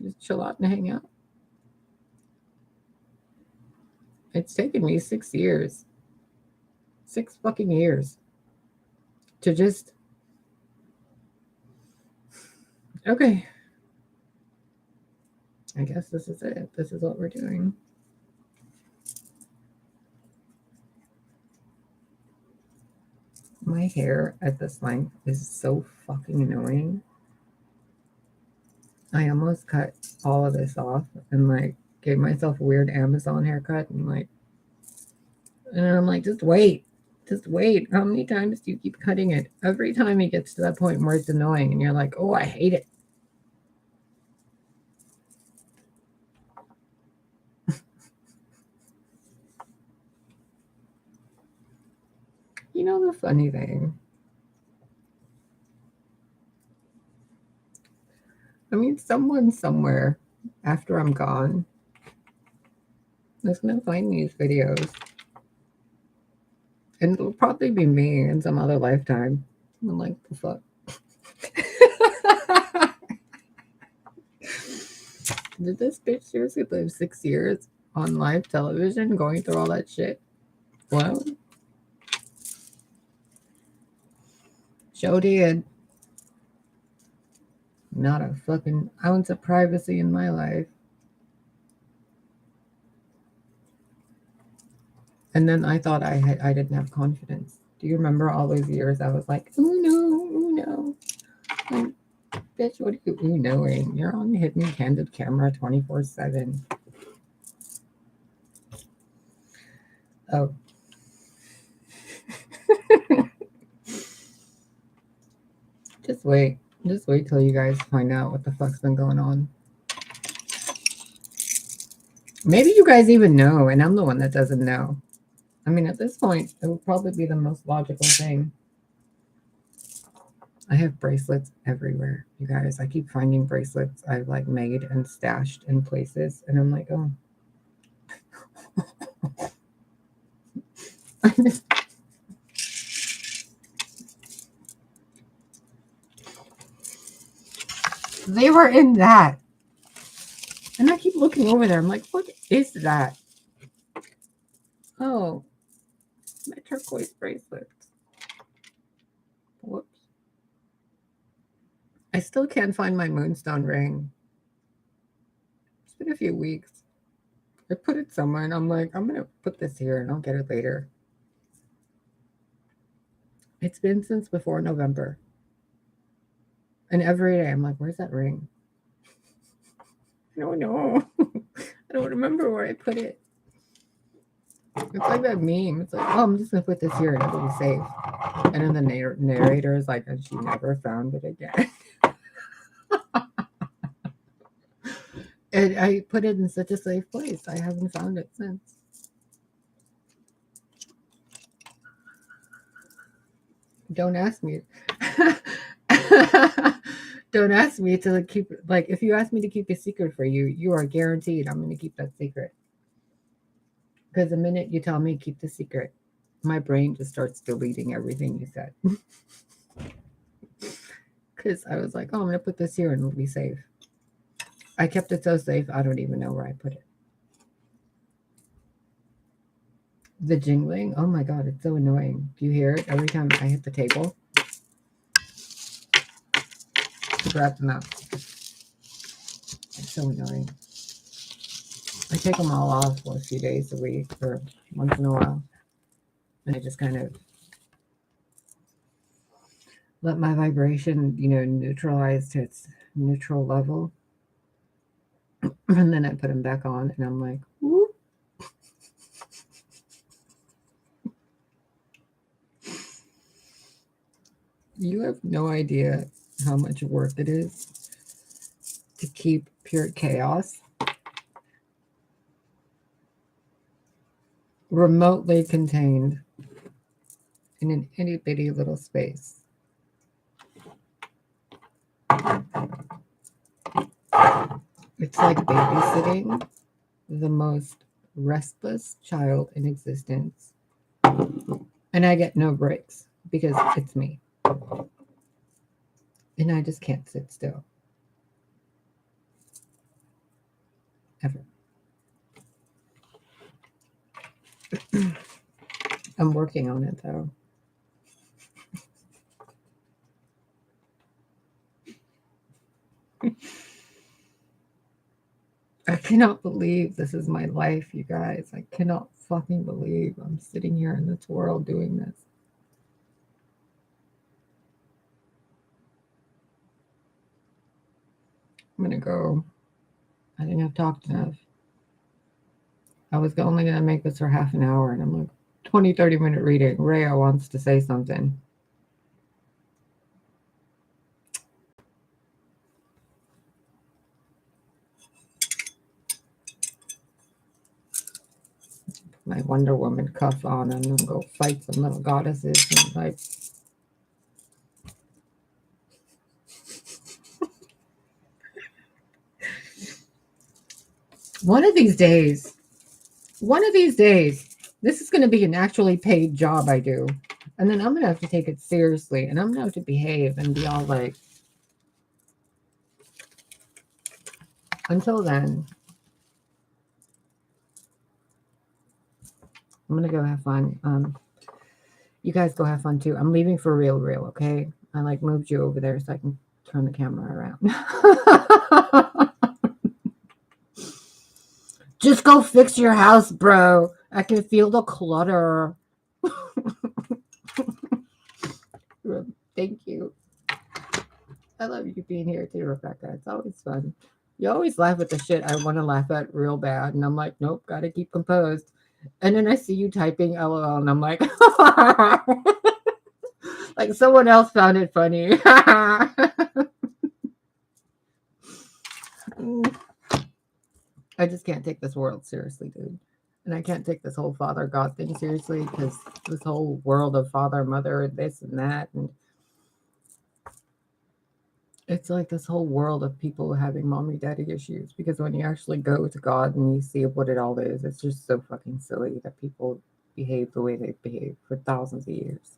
S1: Just chill out and hang out. It's taken me 6 years. 6 fucking years. To just... Okay. I guess this is it. This is what we're doing. My hair at this length is so fucking annoying. I almost cut all of this off and like gave myself a weird Amazon haircut and I'm like, just wait. How many times do you keep cutting it? Every time it gets to that point where it's annoying and you're like, oh, I hate it. You know the funny thing? I mean, someone somewhere after I'm gone is going to find these videos. And it'll probably be me in some other lifetime. I'm like, the fuck? Did this bitch seriously live 6 years on live television going through all that shit? Well, show did. Not a fucking ounce of privacy in my life. And then I thought I didn't have confidence. Do you remember all those years I was like, oh no. Like, bitch, what are you knowing? You're on hidden candid camera 24/7. Oh. Just wait till you guys find out what the fuck's been going on. Maybe you guys even know, and I'm the one that doesn't know. I mean, at this point, it would probably be the most logical thing. I have bracelets everywhere, you guys. I keep finding bracelets I've like made and stashed in places, and I'm like, oh. They were in that. And I keep looking over there. I'm like, what is that? Oh, my turquoise bracelet. Whoops. I still can't find my moonstone ring. It's been a few weeks. I put it somewhere and I'm like, I'm going to put this here and I'll get it later. It's been since before November. And every day I'm like, where's that ring? I don't know. I don't remember where I put it. It's like that meme. It's like, oh, I'm just going to put this here and it'll be safe. And then the narrator is like, and she never found it again. And I put it in such a safe place. I haven't found it since. Don't ask me. Don't ask me to keep, like, if you ask me to keep a secret for you, you are guaranteed I'm going to keep that secret. Because the minute you tell me keep the secret, my brain just starts deleting everything you said. Because I was like, oh, I'm going to put this here and it'll be safe. I kept it so safe, I don't even know where I put it. The jingling, oh my God, it's so annoying. Do you hear it every time I hit the table? Grab them out. It's so annoying. I take them all off for a few days a week or once in a while. And I just kind of let my vibration, neutralize to its neutral level. And then I put them back on and I'm like, whoop. You have no idea how much work it is to keep pure chaos remotely contained in an itty bitty little space. It's like babysitting the most restless child in existence. And I get no breaks because it's me. And I just can't sit still. Ever. I'm working on it though. I cannot believe this is my life, you guys. I cannot fucking believe I'm sitting here in this world doing this. I'm gonna go. I think I've talked enough. I was only gonna make this for half an hour, and I'm like 20-30 minute reading. Rhea wants to say something. My Wonder Woman cuff on and then go fight some little goddesses and like one of these days, this is going to be an actually paid job I do. And then I'm going to have to take it seriously and I'm going to have to behave and be all like, until then, I'm going to go have fun. You guys go have fun too. I'm leaving for real, okay? I like moved you over there so I can turn the camera around. Just go fix your house, bro. I can feel the clutter. Thank you. I love you being here too, Rebecca. It's always fun. You always laugh at the shit I want to laugh at real bad. And I'm like, nope, gotta keep composed. And then I see you typing LOL and I'm like, like someone else found it funny. I just can't take this world seriously, dude. And I can't take this whole father God thing seriously because this whole world of father, mother, this and that. And It's like this whole world of people having mommy daddy issues, because when you actually go to God and you see what it all is, it's just so fucking silly that people behave the way they've behaved for thousands of years.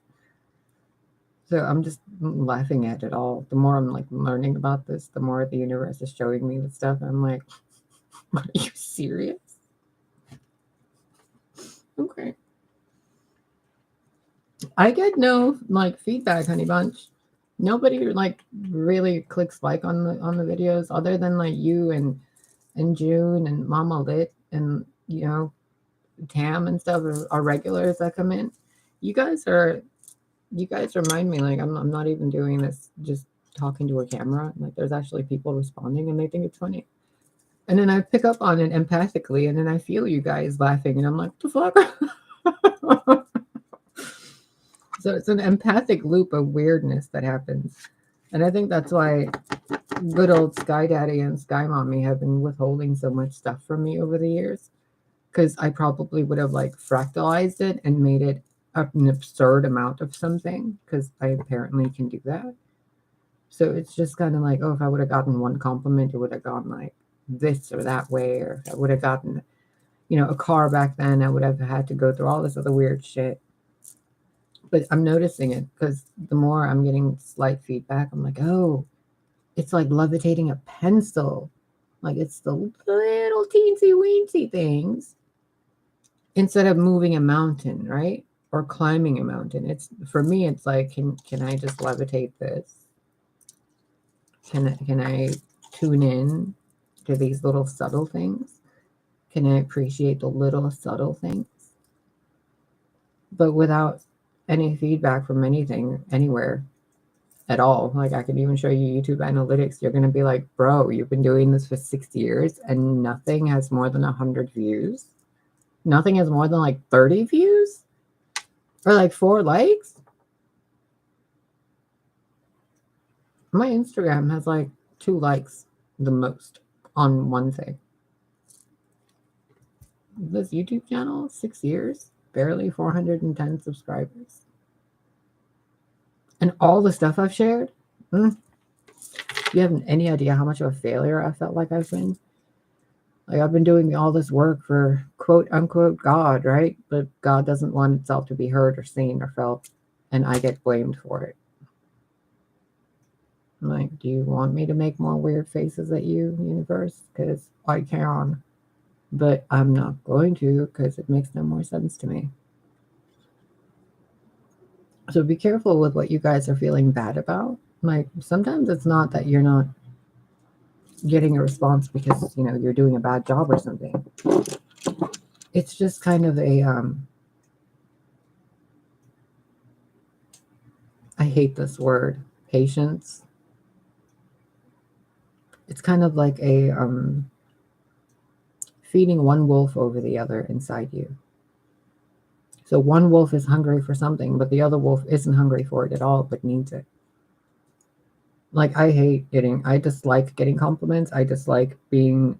S1: So I'm just laughing at it all. The more I'm like learning about this, the more the universe is showing me the stuff. I'm like, are you serious? Okay. I get no like feedback, honey bunch. Nobody like really clicks like on the videos other than like you and June and Mama Lit and Tam and stuff are regulars that come in. You guys remind me like I'm not even doing this just talking to a camera. Like there's actually people responding and they think it's funny. And then I pick up on it empathically and then I feel you guys laughing and I'm like, the fuck? So it's an empathic loop of weirdness that happens. And I think that's why good old Sky Daddy and Sky Mommy have been withholding so much stuff from me over the years. Because I probably would have like fractalized it and made it an absurd amount of something. Because I apparently can do that. So it's just kind of like, oh, if I would have gotten one compliment, it would have gone like this or that way. Or if I would have gotten, a car back then, I would have had to go through all this other weird shit. But I'm noticing it because the more I'm getting slight feedback, I'm like, oh, it's like levitating a pencil. Like it's the little teensy weensy things instead of moving a mountain, right? Or climbing a mountain. It's for me, it's like, can I just levitate this? Can I tune in to these little subtle things? Can I appreciate the little subtle things? But without any feedback from anything, anywhere at all. Like I could even show you YouTube analytics. You're going to be like, bro, you've been doing this for 6 years and nothing has more than 100 views. Nothing has more than like 30 views or like 4 likes. My Instagram has like 2 likes the most on one thing. This YouTube channel, 6 years, barely 410 subscribers. And all the stuff I've shared, you have any idea how much of a failure I felt like I've been? Like I've been doing all this work for quote unquote God, right? But God doesn't want itself to be heard or seen or felt, and I get blamed for it. I'm like, do you want me to make more weird faces at you, universe? Because I can. But I'm not going to because it makes no more sense to me. So be careful with what you guys are feeling bad about. Like sometimes it's not that you're not getting a response because you're doing a bad job or something. It's just kind of a I hate this word, patience. It's kind of like a feeding one wolf over the other inside you. So one wolf is hungry for something, but the other wolf isn't hungry for it at all, but needs it. Like I dislike getting compliments. I dislike being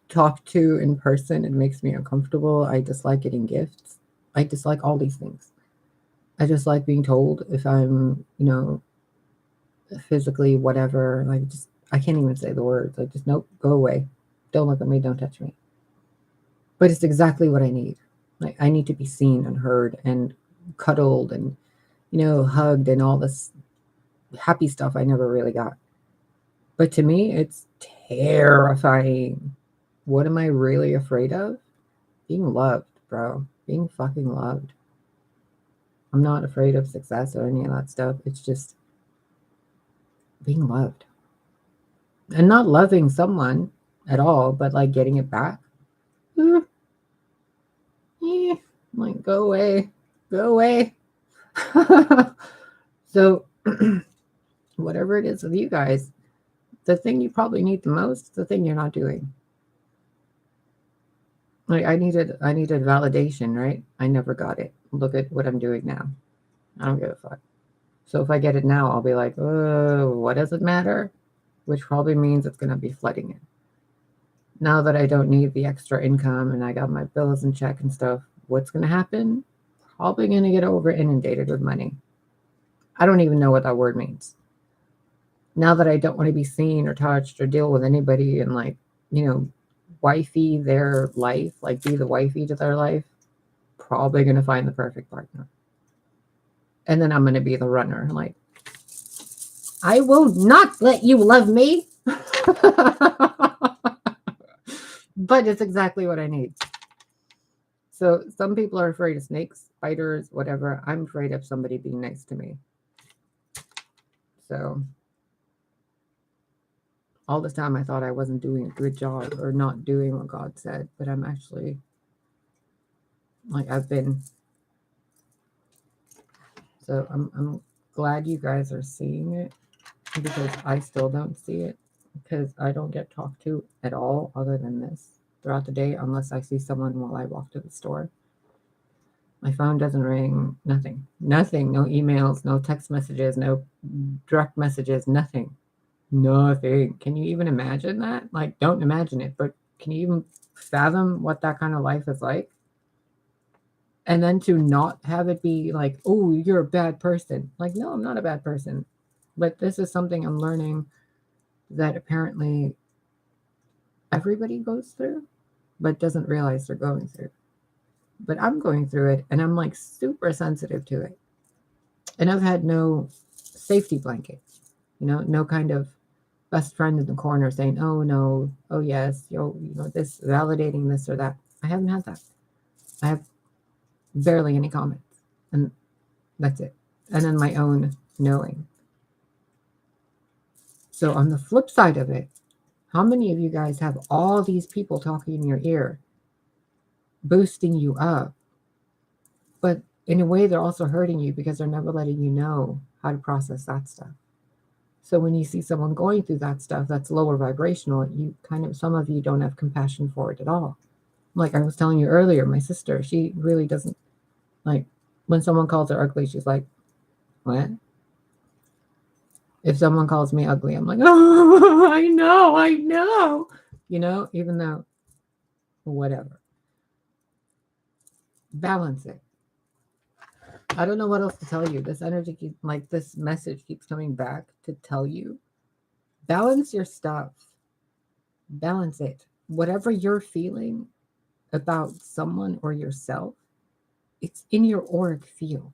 S1: talked to in person. It makes me uncomfortable. I dislike getting gifts. I dislike all these things. I just like being told if I'm, physically whatever. Like I can't even say the words. Like just nope, go away. Don't look at me. Don't touch me. But it's exactly what I need. Like I need to be seen and heard and cuddled and hugged and all this happy stuff I never really got. But to me, it's terrifying. What am I really afraid of? Being loved, bro. Being fucking loved. I'm not afraid of success or any of that stuff. It's just being loved. And not loving someone at all, but like getting it back. Like, go away. Go away. So, whatever it is with you guys, the thing you probably need the most, the thing you're not doing. Like I needed validation, right? I never got it. Look at what I'm doing now. I don't give a fuck. So if I get it now, I'll be like, oh, what does it matter? Which probably means it's going to be flooding in. Now that I don't need the extra income and I got my bills in check and stuff, what's going to happen? Probably going to get over inundated with money. I don't even know what that word means. Now that I don't want to be seen or touched or deal with anybody and like, you know, wifey their life, like be the wifey to their life, probably going to find the perfect partner. And then I'm going to be the runner. Like, I will not let you love me. But it's exactly what I need. So some people are afraid of snakes, spiders, whatever. I'm afraid of somebody being nice to me. So all this time I thought I wasn't doing a good job or not doing what God said, but I'm actually, like, I've been. So I'm glad you guys are seeing it, because I still don't see it, because I don't get talked to at all other than this throughout the day, unless I see someone while I walk to the store. My phone doesn't ring, nothing, no emails, no text messages, no direct messages, nothing. Can you even imagine that? Like, don't imagine it, but can you even fathom what that kind of life is like? And then to not have it be like, oh, you're a bad person. Like, no, I'm not a bad person. But this is something I'm learning that apparently everybody goes through, but doesn't realize they're going through. But I'm going through it, and I'm like super sensitive to it. And I've had no safety blanket, no kind of best friend in the corner saying, oh no, oh yes, this, validating this or that. I haven't had that. I have barely any comments, and that's it. And then my own knowing. So on the flip side of it, how many of you guys have all these people talking in your ear, boosting you up, but in a way they're also hurting you because they're never letting you know how to process that stuff. So when you see someone going through that stuff that's lower vibrational, some of you don't have compassion for it at all. Like I was telling you earlier, my sister, she really doesn't, like, when someone calls her ugly, she's like, what? If someone calls me ugly, I'm like, oh, I know, even though, whatever. Balance it. I don't know what else to tell you. This energy, this message keeps coming back to tell you, balance your stuff. Balance it. Whatever you're feeling about someone or yourself, it's in your auric field.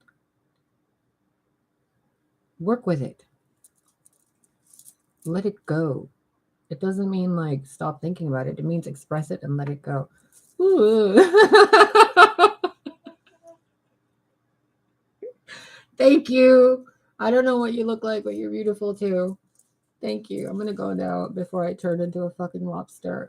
S1: Work with it. Let it go. It doesn't mean like stop thinking about it. It means express it and let it go. Thank you. I don't know what you look like, but you're beautiful too. Thank you. I'm going to go now before I turn into a fucking lobster.